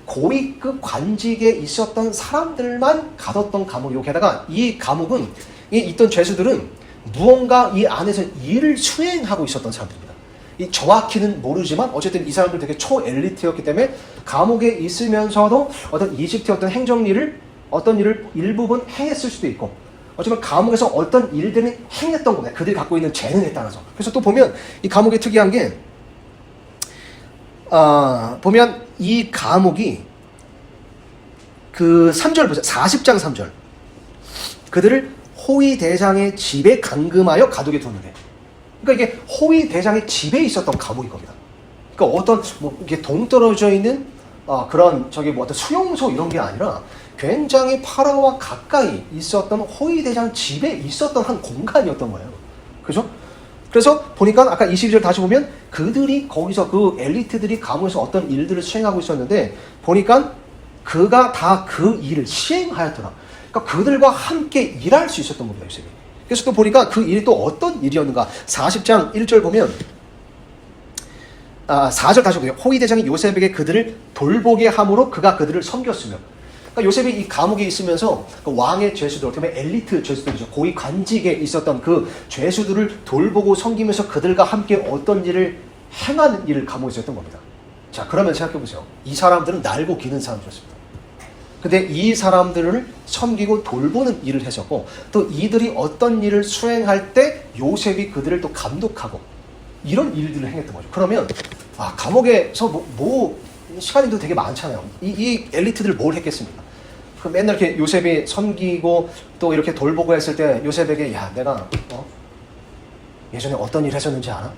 고위급 관직에 있었던 사람들만 가뒀던 감옥이고, 게다가 이 감옥은 이 있던 죄수들은 무언가 이 안에서 일을 수행하고 있었던 사람들입니다. 이 정확히는 모르지만 어쨌든 이 사람들 되게 초엘리트였기 때문에 감옥에 있으면서도 어떤 이집트의 어떤 일을 일부분 행했을 수도 있고, 어쩌면 감옥에서 어떤 일들을 행했던 겁니다. 그들이 갖고 있는 재능에 따라서. 그래서 또 보면 이 감옥이 특이한 게 보면 이 감옥이 그 3절 보세요. 40장 3절. 그들을 호위 대장의 집에 감금하여 가두게 두었는데, 그러니까 이게 호위 대장의 집에 있었던 감옥인 겁니다. 그러니까 어떤 뭐 이게 동떨어져 있는 그런 뭐 어떤 수용소 이런 게 아니라 굉장히 파라오와 가까이 있었던 호위 대장 집에 있었던 한 공간이었던 거예요. 그죠? 그래서 보니까 아까 22절 다시 보면 그들이 거기서 그 엘리트들이 감옥에서 어떤 일들을 수행하고 있었는데 보니까 그가 다 그 일을 시행하였더라. 그러니까 그들과 함께 일할 수 있었던 겁니다, 요셉이. 그래서 또 보니까 그 일이 또 어떤 일이었는가. 40장 1절 보면 4절 다시 보세요. 호위 대장이 요셉에게 그들을 돌보게 함으로 그가 그들을 섬겼으며. 그러니까 요셉이 이 감옥에 있으면서 그 왕의 죄수들, 어떻게 보면 엘리트 죄수들이죠. 고위 관직에 있었던 그 죄수들을 돌보고 섬기면서 그들과 함께 어떤 일을 행하는 일을 감옥에 있었던 겁니다. 자, 그러면 생각해보세요. 이 사람들은 날고 기는 사람들이었습니다. 근데 이 사람들을 섬기고 돌보는 일을 했었고, 또 이들이 어떤 일을 수행할 때 요셉이 그들을 또 감독하고 이런 일들을 행했던 거죠. 그러면 감옥에서 시간도 되게 많잖아요. 이 엘리트들 뭘 했겠습니까? 그 맨날 이렇게 요셉이 섬기고 또 이렇게 돌보고 했을 때 요셉에게 내가 예전에 어떤 일 했었는지 알아?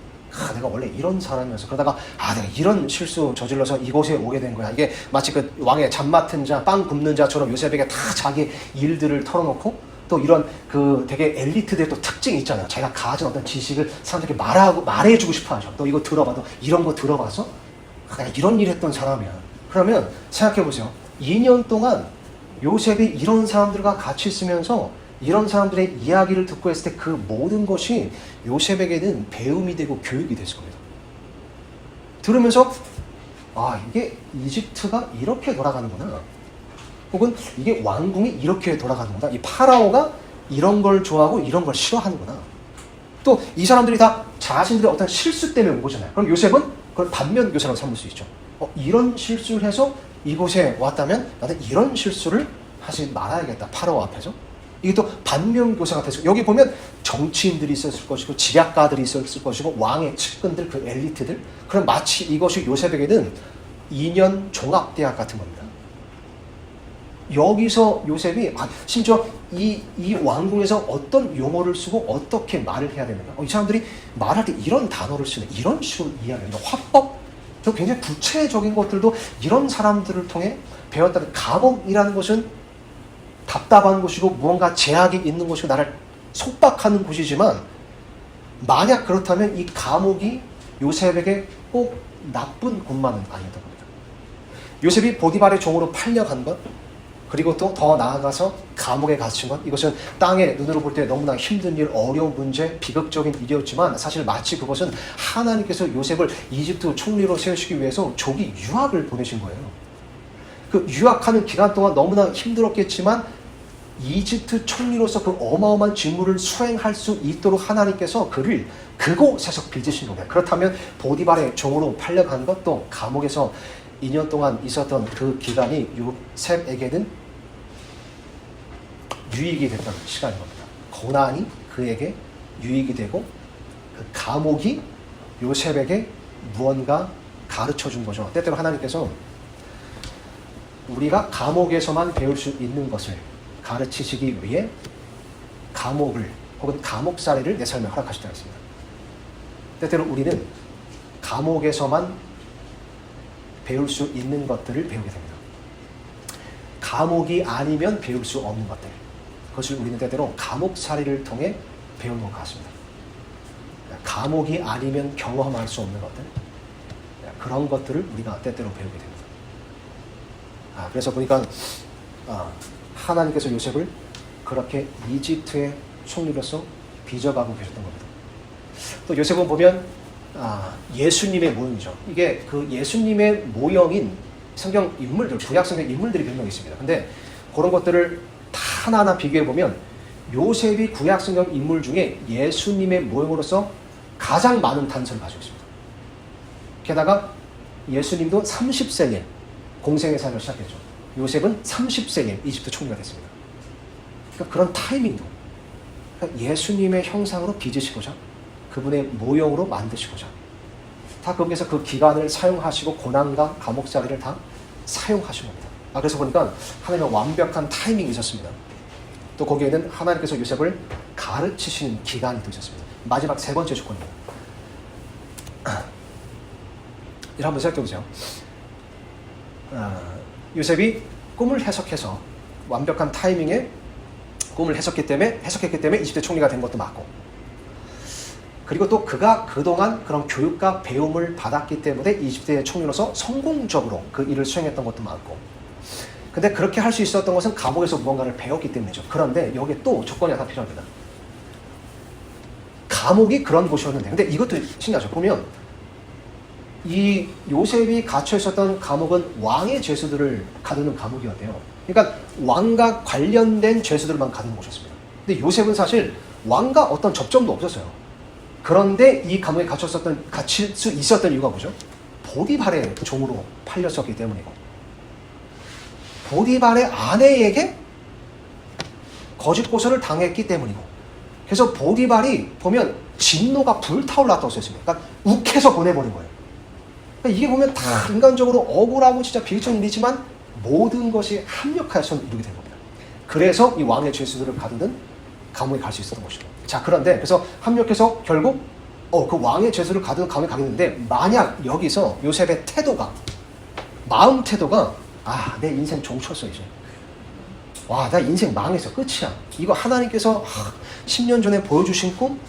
내가 원래 이런 사람이어서 그러다가 내가 이런 실수 저질러서 이곳에 오게 된 거야. 이게 마치 그 왕의 잡 맡은 자, 빵 굽는 자처럼 요셉에게 다 자기 일들을 털어놓고 또 이런 그 되게 엘리트들의 또 특징이 있잖아요. 자기가 가진 어떤 지식을 사람들에게 말해주고 싶어 하죠. 너 이거 들어봐도 이런 거 들어봐서 내가 이런 일 했던 사람이야. 그러면 생각해보세요. 2년 동안 요셉이 이런 사람들과 같이 있으면서 이런 사람들의 이야기를 듣고 했을 때 그 모든 것이 요셉에게는 배움이 되고 교육이 됐을 겁니다. 들으면서 이게 이집트가 이렇게 돌아가는구나. 혹은 이게 왕궁이 이렇게 돌아가는구나. 이 파라오가 이런 걸 좋아하고 이런 걸 싫어하는구나. 또 이 사람들이 다 자신들의 어떤 실수 때문에 온 거잖아요. 그럼 요셉은 그걸 반면 교사라고 삼을 수 있죠. 이런 실수를 해서 이곳에 왔다면 나는 이런 실수를 하지 말아야겠다. 파라오 앞에서. 이게 또 반면교사가 됐을 거예요. 여기 보면 정치인들이 있었을 것이고 지략가들이 있었을 것이고 왕의 측근들, 그 엘리트들. 그럼 마치 이것이 요셉에게는 2년 종합대학 같은 겁니다. 여기서 요셉이 심지어 이 왕궁에서 어떤 용어를 쓰고 어떻게 말을 해야 되는가. 이 사람들이 말할 때 이런 단어를 쓰는 이런 식으로 이야기합니다. 화법, 굉장히 구체적인 것들도 이런 사람들을 통해 배웠다는. 감옥이라는 것은 답답한 곳이고 무언가 제약이 있는 곳이고 나를 속박하는 곳이지만 만약 그렇다면 이 감옥이 요셉에게 꼭 나쁜 곳만은 아니었던 겁니다. 요셉이 보디발의 종으로 팔려간 것, 그리고 또 더 나아가서 감옥에 갇힌 것, 이것은 땅에 눈으로 볼 때 너무나 힘든 일, 어려운 문제, 비극적인 일이었지만 사실 마치 그것은 하나님께서 요셉을 이집트 총리로 세우시기 위해서 조기 유학을 보내신 거예요. 그 유학하는 기간 동안 너무나 힘들었겠지만 이집트 총리로서 그 어마어마한 직무를 수행할 수 있도록 하나님께서 그를 그곳에서 빚으신 겁니다. 그렇다면 보디발의 종으로 팔려간 것, 또 감옥에서 2년 동안 있었던 그 기간이 요셉에게는 유익이 됐던 시간인 겁니다. 고난이 그에게 유익이 되고 그 감옥이 요셉에게 무언가 가르쳐 준 거죠. 때때로 하나님께서 우리가 감옥에서만 배울 수 있는 것을 가르치시기 위해 감옥을 혹은 감옥살이를 내 삶에 허락하시다 했습니다. 때때로 우리는 감옥에서만 배울 수 있는 것들을 배우게 됩니다. 감옥이 아니면 배울 수 없는 것들, 그것을 우리는 때때로 감옥살이를 통해 배우는 것 같습니다. 감옥이 아니면 경험할 수 없는 것들, 그런 것들을 우리가 때때로 배우게 됩니다. 그래서 보니까 하나님께서 요셉을 그렇게 이집트의 총리로서 빚어가고 계셨던 겁니다. 또 요셉은 보면 예수님의 모형이죠. 이게 그 예수님의 모형인 성경 인물들, 구약 성경 인물들이 몇 명 있습니다. 근데 그런 것들을 다 하나하나 비교해 보면 요셉이 구약 성경 인물 중에 예수님의 모형으로서 가장 많은 단서를 가지고 있습니다. 게다가 예수님도 30세에 공생의 삶을 시작했죠. 요셉은 30세에 이집트 총리가 됐습니다. 그러니까 그런 타이밍도, 그러니까 예수님의 형상으로 빚으시고자, 그분의 모형으로 만드시고자 다 거기에서 그 기간을 사용하시고 고난과 감옥살이를 다 사용하신 겁니다. 그래서 보니까 하나님의 완벽한 타이밍이 있었습니다. 또 거기에는 하나님께서 요셉을 가르치시는 기간이 또 있었습니다. 마지막 세 번째 조건입니다. 이를 한번 생각해 보세요. 요셉이 꿈을 해석해서 완벽한 타이밍에 꿈을 해석했기 때문에 이집트 총리가 된 것도 맞고, 그리고 또 그가 그동안 그런 교육과 배움을 받았기 때문에 이집트의 총리로서 성공적으로 그 일을 수행했던 것도 맞고, 근데 그렇게 할 수 있었던 것은 감옥에서 무언가를 배웠기 때문이죠. 그런데 여기에 또 조건이 하나 필요합니다. 감옥이 그런 곳이었는데, 근데 이것도 신기하죠. 보면 이 요셉이 갇혀 있었던 감옥은 왕의 죄수들을 가두는 감옥이었대요. 그러니까 왕과 관련된 죄수들만 가두는 곳이었습니다. 근데 요셉은 사실 왕과 어떤 접점도 없었어요. 그런데 이 감옥에 갇힐 수 있었던 이유가 뭐죠? 보디발의 종으로 팔렸었기 때문이고, 보디발의 아내에게 거짓 고소를 당했기 때문이고, 그래서 보디발이 보면 진노가 불타올랐다고 써있습니다. 그러니까 욱해서 보내버린 거예요. 그러니까 이게 보면 다 인간적으로 억울하고 진짜 비극적인 일이지만 모든 것이 합력하여서 이루게 된 겁니다. 그래서 이 왕의 죄수들을 가두는 감옥에 갈 수 있었던 것이죠. 자, 그런데 그래서 합력해서 결국 그 왕의 죄수를 가면 가겠는데, 만약 여기서 요셉의 태도가, 마음 태도가, 내 인생 종쳤어 이제. 나 인생 망했어. 끝이야. 이거 하나님께서 10년 전에 보여주신 꿈?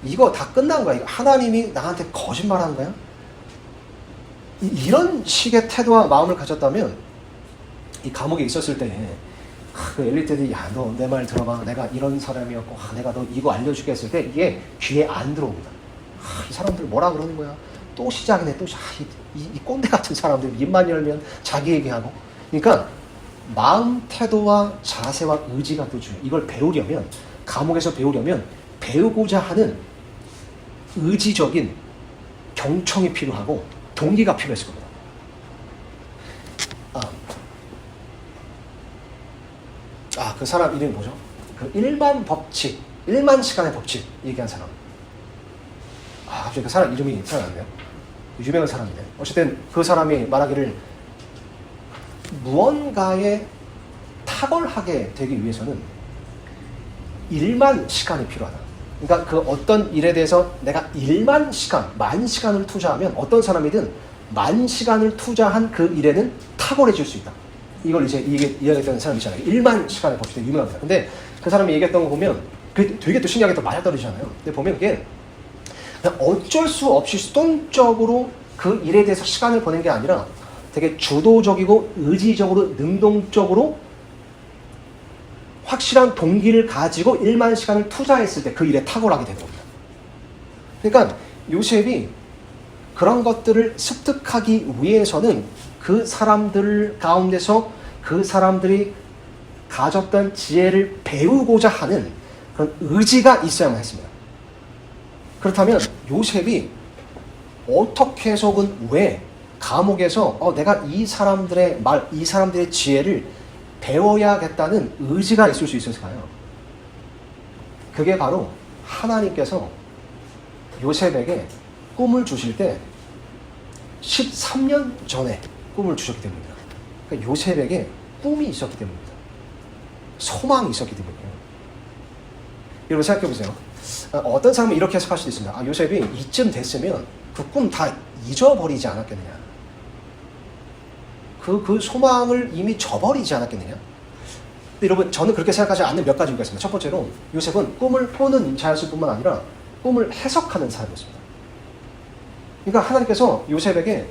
이거 다 끝난 거야. 이거 하나님이 나한테 거짓말하는 거야? 이런 식의 태도와 마음을 가졌다면, 이 감옥에 있었을 때 그 엘리트들이 너 내 말 들어봐. 내가 이런 사람이었고 내가 너 이거 알려주게 했을 때 이게 귀에 안 들어옵니다. 이 사람들 뭐라 그러는 거야? 또 시작이네. 또 이 꼰대 같은 사람들 입만 열면 자기 얘기하고. 그러니까 마음 태도와 자세와 의지가 또 중요해요. 이걸 배우려면, 감옥에서 배우려면 배우고자 하는 의지적인 경청이 필요하고 동기가 필요했을 겁니다. 그 사람 이름이 뭐죠? 그 일만 법칙, 1만 시간의 법칙 얘기한 사람. 갑자기 그 사람 이름이 생각났네요. 유명한 사람인데. 어쨌든 그 사람이 말하기를, 무언가에 탁월하게 되기 위해서는 1만 시간이 필요하다. 그러니까 그 어떤 일에 대해서 내가 1만 시간, 만 시간을 투자하면 어떤 사람이든 만 시간을 투자한 그 일에는 탁월해질 수 있다. 이걸 이제 이야기했던 사람이 있잖아요. 1만 시간의 법칙이 유명합니다. 근데 그 사람이 얘기했던 거 보면 그게 되게 또 신기하게 또 맞아떨어지잖아요. 근데 보면 그게 그냥 어쩔 수 없이 수동적으로 그 일에 대해서 시간을 보낸 게 아니라 되게 주도적이고 의지적으로 능동적으로 확실한 동기를 가지고 1만 시간을 투자했을 때 그 일에 탁월하게 되는 겁니다. 그러니까 요셉이 그런 것들을 습득하기 위해서는 그 사람들 가운데서 그 사람들이 가졌던 지혜를 배우고자 하는 그런 의지가 있어야만 했습니다. 그렇다면 요셉이 어떻게 해서든 왜 감옥에서 내가 이 사람들의 말, 이 사람들의 지혜를 배워야겠다는 의지가 있을 수 있었을까요? 그게 바로 하나님께서 요셉에게 꿈을 주실 때 13년 전에 꿈을 주셨기 때문입니다. 그러니까 요셉에게 꿈이 있었기 때문입니다. 소망이 있었기 때문이에요. 여러분 생각해 보세요. 어떤 사람은 이렇게 해석할 수도 있습니다. 요셉이 이쯤 됐으면 그 꿈 다 잊어버리지 않았겠느냐. 그 소망을 이미 저버리지 않았겠느냐. 근데 여러분, 저는 그렇게 생각하지 않는 몇 가지 이유가 있습니다. 첫 번째로 요셉은 꿈을 꾸는 자였을 뿐만 아니라 꿈을 해석하는 사람이었습니다. 그러니까 하나님께서 요셉에게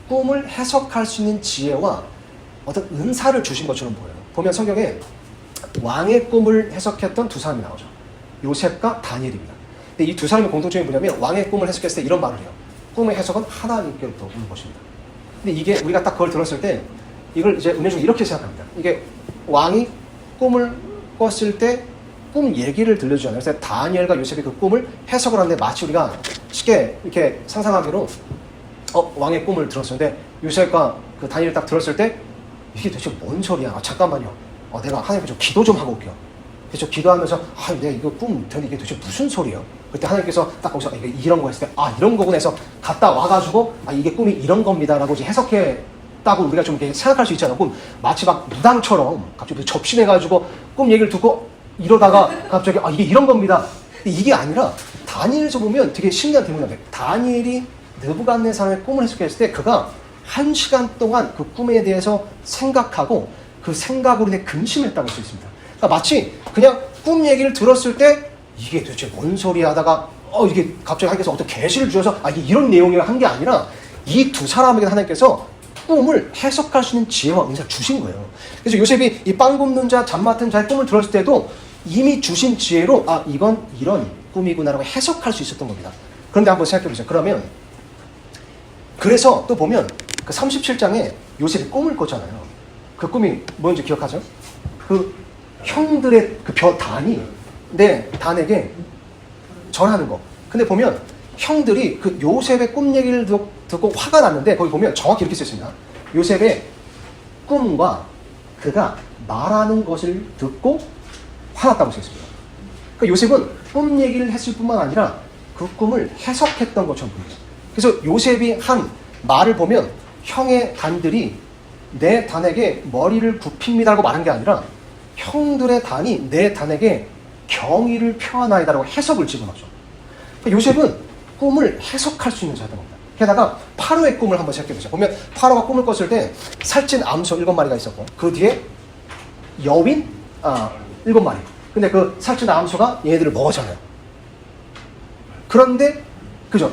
꿈을 해석할 수 있는 지혜와 어떤 은사를 주신 것처럼 보여요. 보면 성경에 왕의 꿈을 해석했던 두 사람이 나오죠. 요셉과 다니엘입니다. 근데 이 두 사람의 공통점이 뭐냐면, 왕의 꿈을 해석했을 때 이런 말을 해요. 꿈의 해석은 하나님께로부터 오는 것입니다. 근데 이게 우리가 딱 그걸 들었을 때 이걸 이제 은혜 중에 이렇게 생각합니다. 이게 왕이 꿈을 꿨을 때 꿈 얘기를 들려주잖아요. 그래서 다니엘과 요셉이 그 꿈을 해석을 하는데, 마치 우리가 쉽게 이렇게 상상하기로 왕의 꿈을 들었는데 요셉과 그 다니엘을 딱 들었을 때 이게 도대체 뭔 소리야? 잠깐만요. 내가 하나님께 좀 기도 좀 하고 올게요. 그래서 기도하면서 내가 이거 꿈 들었는데 이게 도대체 무슨 소리예요? 그때 하나님께서 딱 거기서 이게 이런 거 했을 때 이런 거구나 해서 갔다 와가지고 이게 꿈이 이런 겁니다라고 이제 해석했다고 우리가 좀 이렇게 생각할 수 있잖아요. 꿈 마치 막 무당처럼 갑자기 접신해가지고 꿈 얘기를 듣고 이러다가 갑자기 이게 이런 겁니다. 이게 아니라 다니엘에서 보면 되게 신기한 대목인데, 다니엘이 느부갓네살의 꿈을 해석했을 때 그가 1시간 동안 그 꿈에 대해서 생각하고 그 생각으로 인해 근심했다고 할 수 있습니다. 그러니까 마치 그냥 꿈 얘기를 들었을 때 이게 도대체 뭔 소리 하다가 이게 갑자기 하나님께서 어떤 계시를 주셔서 이게 이런 내용이라 한 게 아니라 이 두 사람에게 하나님께서 꿈을 해석할 수 있는 지혜와 은사를 주신 거예요. 그래서 요셉이 이 빵 굽는 자, 잠 맡은 자의 꿈을 들었을 때도 이미 주신 지혜로 이건 이런 꿈이구나라고 해석할 수 있었던 겁니다. 그런데 한번 생각해 보세요. 그러면 그래서 또 보면 그 37장에 요셉이 꿈을 꿨잖아요. 그 꿈이 뭔지 기억하죠? 그 형들의 그 단이 단에게 전하는 거. 근데 보면 형들이 그 요셉의 꿈 얘기를 듣고 화가 났는데, 거기 보면 정확히 이렇게 쓰였습니다. 요셉의 꿈과 그가 말하는 것을 듣고 화났다고 쓰였습니다. 그러니까 요셉은 꿈 얘기를 했을 뿐만 아니라 그 꿈을 해석했던 것처럼 보입니다. 그래서 요셉이 한 말을 보면 형의 단들이 내 단에게 머리를 굽힙니다라고 말한 게 아니라 형들의 단이 내 단에게 경의를 표하나이다라고 해석을 집어넣죠. 요셉은 꿈을 해석할 수 있는 자였던 겁니다. 게다가 파로의 꿈을 한번 생각해보자. 보면 파로가 꿈을 꿨을 때 살찐 암소 7마리가 있었고 그 뒤에 여윈 7마리. 근데 그 살찐 암소가 얘네들을 먹었잖아요. 그런데 그죠?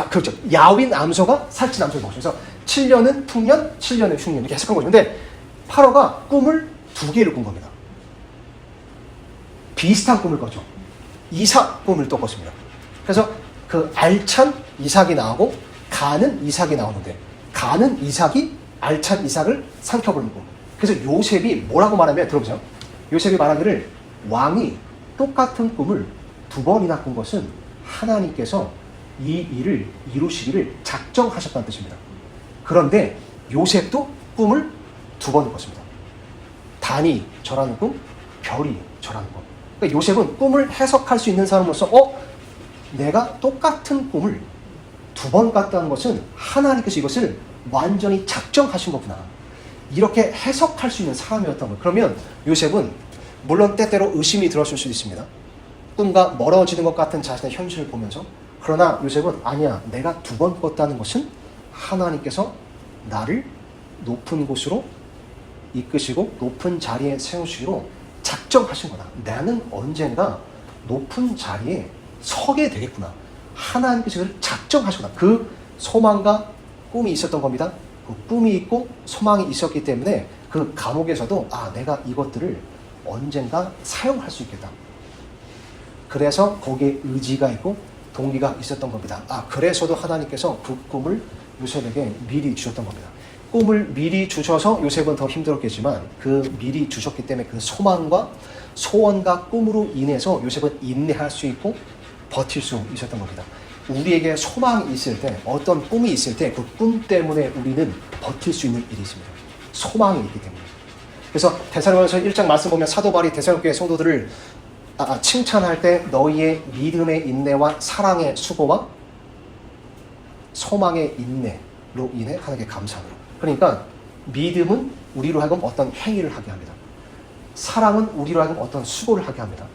그렇죠. 야윈 암소가 살찐 암소를 먹었죠. 그래서 7년은 풍년, 7년은 흉년 이렇게 해석한 거죠. 근데 파로가 꿈을 2개를 꾼 겁니다. 비슷한 꿈을 꿨죠. 이삭 꿈을 또 꿨습니다. 그래서 그 알찬 이삭이 나오고 가는 이삭이 나오는데 가는 이삭이 알찬 이삭을 삼켜버리는 꿈. 그래서 요셉이 뭐라고 말하면 들어보세요. 요셉이 말하기를 왕이 똑같은 꿈을 2번이나 꾼 것은 하나님께서 이 일을 이루시기를 작정하셨다는 뜻입니다. 그런데 요셉도 꿈을 2번 꿨습니다. 단이 절하는 꿈, 별이 절하는 꿈. 그러니까 요셉은 꿈을 해석할 수 있는 사람으로서 내가 똑같은 꿈을 2번 꿨다는 것은 하나님께서 이것을 완전히 작정하신 거구나. 이렇게 해석할 수 있는 사람이었던 거예요. 그러면 요셉은 물론 때때로 의심이 들었을 수도 있습니다. 꿈과 멀어지는 것 같은 자신의 현실을 보면서 그러나 요셉은 아니야. 내가 2번 꿨다는 것은 하나님께서 나를 높은 곳으로 이끄시고 높은 자리에 세우시기로 작정하신 거다. 나는 언젠가 높은 자리에 서게 되겠구나. 하나님께서 그걸 작정하셨구나. 그 소망과 꿈이 있었던 겁니다. 그 꿈이 있고 소망이 있었기 때문에 그 감옥에서도 내가 이것들을 언젠가 사용할 수 있겠다. 그래서 거기에 의지가 있고 동기가 있었던 겁니다. 그래서도 하나님께서 그 꿈을 요셉에게 미리 주셨던 겁니다. 꿈을 미리 주셔서 요셉은 더 힘들었겠지만 그 미리 주셨기 때문에 그 소망과 소원과 꿈으로 인해서 요셉은 인내할 수 있고 버틸 수 있었던 겁니다. 우리에게 소망이 있을 때, 어떤 꿈이 있을 때 그 꿈 때문에 우리는 버틸 수 있는 일이 있습니다. 소망이 있기 때문에. 그래서 데살로니가서 1장 말씀 보면 사도 바울이 데살로니가 교회 성도들을 칭찬할 때 너희의 믿음의 인내와 사랑의 수고와 소망의 인내로 인해 하나님께 감사합니다. 그러니까 믿음은 우리로 하여금 어떤 행위를 하게 합니다. 사랑은 우리로 하여금 어떤 수고를 하게 합니다.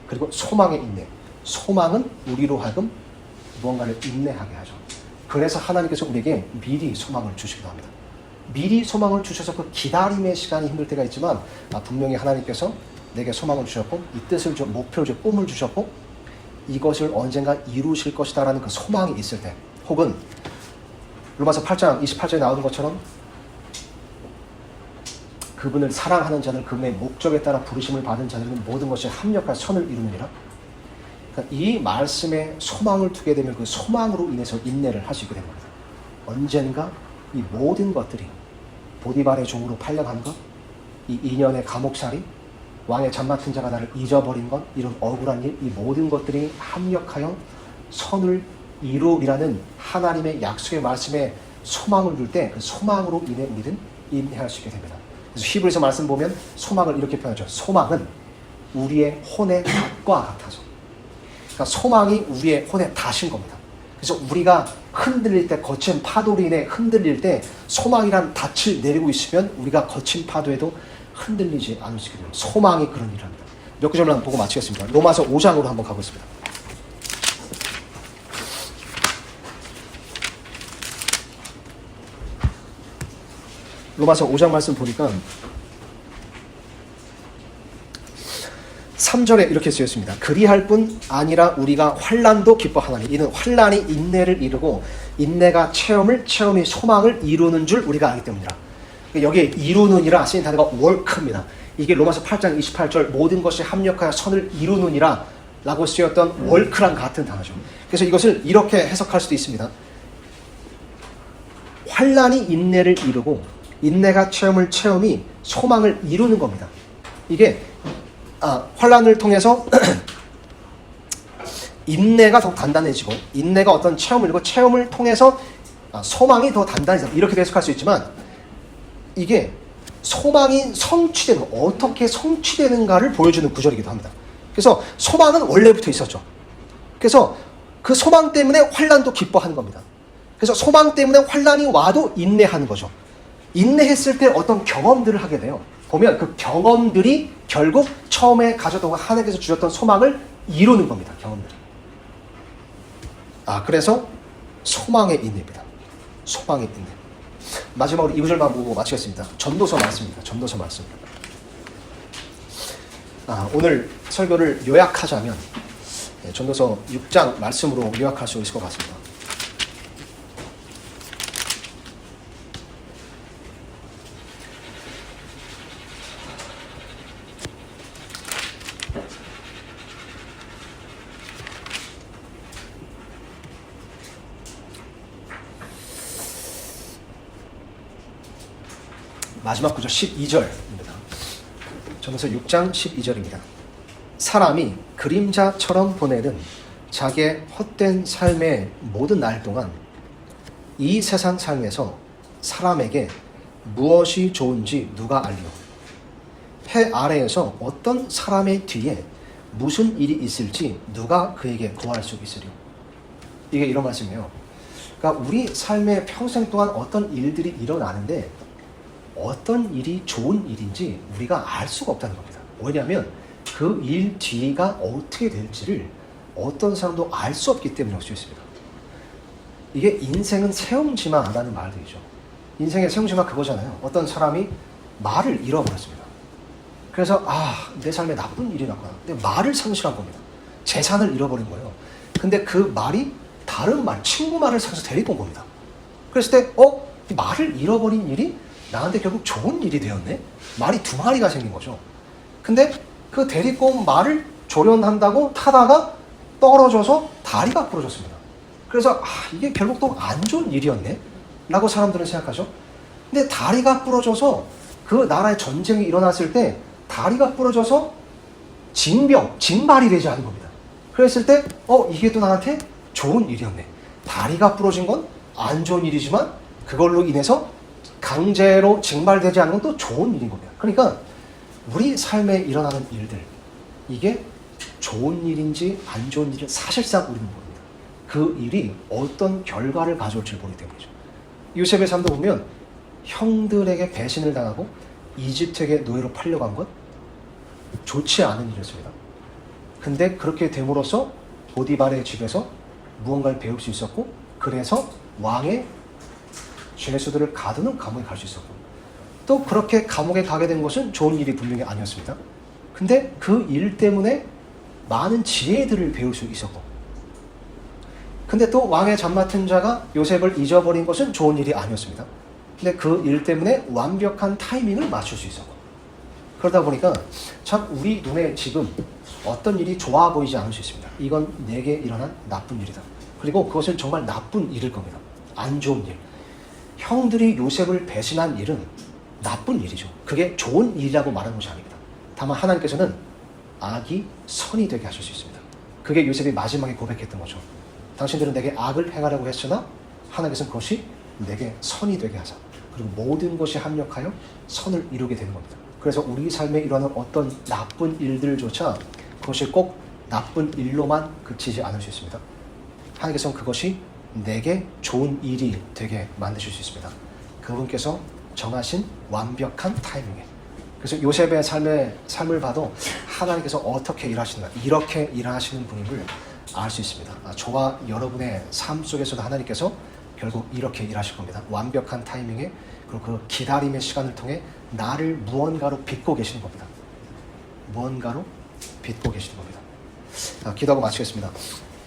그리고 소망의 인내. 소망은 우리로 하여금 무언가를 인내하게 하죠. 그래서 하나님께서 우리에게 미리 소망을 주시기도 합니다. 미리 소망을 주셔서 그 기다림의 시간이 힘들 때가 있지만 분명히 하나님께서 내게 소망을 주셨고 이 뜻을 주 목표를 주 꿈을 주셨고 이것을 언젠가 이루실 것이다라는 그 소망이 있을 때 혹은 로마서 8장 28절에 나오는 것처럼 그분을 사랑하는 자는 그분의 목적에 따라 부르심을 받은 자들은 모든 것이 합력한 선을 이루느니라. 그러니까 이 말씀에 소망을 두게 되면 그 소망으로 인해서 인내를 할 수 있게 됩니다. 언젠가 이 모든 것들이 보디발의 종으로 팔려간 것, 이 2년의 감옥살이, 왕의 잠 맡은 자가 나를 잊어버린 것, 이런 억울한 일, 이 모든 것들이 합력하여 선을 이루리라는 하나님의 약속의 말씀에 소망을 둘 때 그 소망으로 인해 우리는 인내할 수 있게 됩니다. 그래서 히브리서 말씀 보면 소망을 이렇게 표현하죠. 소망은 우리의 혼의 닷과 같아서. 그러니까 소망이 우리의 혼의 닷인 겁니다. 그래서 우리가 흔들릴 때, 거친 파도로 인해 흔들릴 때 소망이란 닻을 내리고 있으면 우리가 거친 파도에도 흔들리지 않을 수 있게 됩니다. 소망이 그런 일을 합니다. 몇 구절만 보고 마치겠습니다. 로마서 5장으로 한번 가보겠습니다. 로마서 5장 말씀 보니까 3절에 이렇게 쓰였습니다. 그리할 뿐 아니라 우리가 환난도 기뻐하나니 이는 환난이 인내를 이루고 인내가 체험이 소망을 이루는 줄 우리가 알기 때문이라. 여기에 이루느니라 쓰인 단어가 work입니다. 이게 로마서 8장 28절 모든 것이 합력하여 선을 이루느니라 라고 쓰였던 work랑 같은 단어죠. 그래서 이것을 이렇게 해석할 수도 있습니다. 환난이 인내를 이루고 인내가 체험이 소망을 이루는 겁니다. 이게 환난을 통해서 인내가 더 단단해지고 인내가 어떤 체험을 이루고 체험을 통해서 소망이 더 단단해져. 이렇게 해석할 수 있지만 이게 소망이 성취되는 어떻게 성취되는가를 보여주는 구절이기도 합니다. 그래서 소망은 원래부터 있었죠. 그래서 그 소망 때문에 환난도 기뻐하는 겁니다. 그래서 소망 때문에 환난이 와도 인내하는 거죠. 인내했을 때 어떤 경험들을 하게 돼요. 보면 그 경험들이 결국 처음에 가졌던 하나님께서 주셨던 소망을 이루는 겁니다. 경험들. 그래서 소망의 인내입니다. 소망의 인내. 마지막으로 이 구절만 보고 마치겠습니다. 전도서 말씀입니다. 전도서 말씀. 오늘 설교를 요약하자면 전도서 6장 말씀으로 요약할 수 있을 것 같습니다. 마지막 구절 12절입니다. 전도서 6장 12절입니다. 사람이 그림자처럼 보내는 자기의 헛된 삶의 모든 날 동안 이 세상 삶에서 사람에게 무엇이 좋은지 누가 알리오? 해 아래에서 어떤 사람의 뒤에 무슨 일이 있을지 누가 그에게 구할 수 있으리요? 이게 이런 말씀이에요. 그러니까 우리 삶의 평생 동안 어떤 일들이 일어나는데 어떤 일이 좋은 일인지 우리가 알 수가 없다는 겁니다. 왜냐하면 그 일 뒤가 어떻게 될지를 어떤 사람도 알 수 없기 때문에 올 수 있습니다. 이게 인생은 세움지마라는 말들이죠. 인생의 세움지마 그거잖아요. 어떤 사람이 말을 잃어버렸습니다. 그래서 내 삶에 나쁜 일이 났구나. 근데 말을 상실한 겁니다. 재산을 잃어버린 거예요. 근데 그 말이 다른 말, 친구 말을 상해서 데리고 온 겁니다. 그랬을 때 이 말을 잃어버린 일이 나한테 결국 좋은 일이 되었네? 말이 두 마리가 생긴 거죠. 근데 그 데리고 온 말을 조련한다고 타다가 떨어져서 다리가 부러졌습니다. 그래서 이게 결국 또 안 좋은 일이었네? 라고 사람들은 생각하죠. 근데 다리가 부러져서 그 나라에 전쟁이 일어났을 때 다리가 부러져서 징발이 되지 않은 겁니다. 그랬을 때 이게 또 나한테 좋은 일이었네. 다리가 부러진 건 안 좋은 일이지만 그걸로 인해서 강제로 징발되지 않는 건 또 좋은 일인 겁니다. 그러니까 우리 삶에 일어나는 일들, 이게 좋은 일인지 안 좋은 일인지 사실상 우리는 모릅니다. 그 일이 어떤 결과를 가져올지 모르기 때문이죠. 요셉의 삶도 보면 형들에게 배신을 당하고 이집트에게 노예로 팔려간 것 좋지 않은 일이었습니다. 근데 그렇게 됨으로써 보디발의 집에서 무언가를 배울 수 있었고, 그래서 왕의 죄수들을 가두는 감옥에 갈 수 있었고, 또 그렇게 감옥에 가게 된 것은 좋은 일이 분명히 아니었습니다. 근데 그 일 때문에 많은 지혜들을 배울 수 있었고, 근데 또 왕의 잡맡은 자가 요셉을 잊어버린 것은 좋은 일이 아니었습니다. 근데 그 일 때문에 완벽한 타이밍을 맞출 수 있었고, 그러다 보니까 참 우리 눈에 지금 어떤 일이 좋아 보이지 않을 수 있습니다. 이건 내게 일어난 나쁜 일이다. 그리고 그것은 정말 나쁜 일일 겁니다. 안 좋은 일. 형들이 요셉을 배신한 일은 나쁜 일이죠. 그게 좋은 일이라고 말하는 것이 아닙니다. 다만 하나님께서는 악이 선이 되게 하실 수 있습니다. 그게 요셉이 마지막에 고백했던 거죠. 당신들은 내게 악을 행하려고 했으나 하나님께서는 그것이 내게 선이 되게 하사, 그리고 모든 것이 합력하여 선을 이루게 되는 겁니다. 그래서 우리 삶에 일어나는 어떤 나쁜 일들조차 그것이 꼭 나쁜 일로만 그치지 않을 수 있습니다. 하나님께서는 그것이 내게 좋은 일이 되게 만드실 수 있습니다. 그분께서 정하신 완벽한 타이밍에. 그래서 요셉의 삶을 봐도 하나님께서 어떻게 일하시나, 이렇게 일하시는 분임을 알 수 있습니다. 저와 여러분의 삶 속에서도 하나님께서 결국 이렇게 일하실 겁니다. 완벽한 타이밍에, 그리고 그 기다림의 시간을 통해 나를 무언가로 빚고 계시는 겁니다. 무언가로 빚고 계시는 겁니다. 기도하고 마치겠습니다.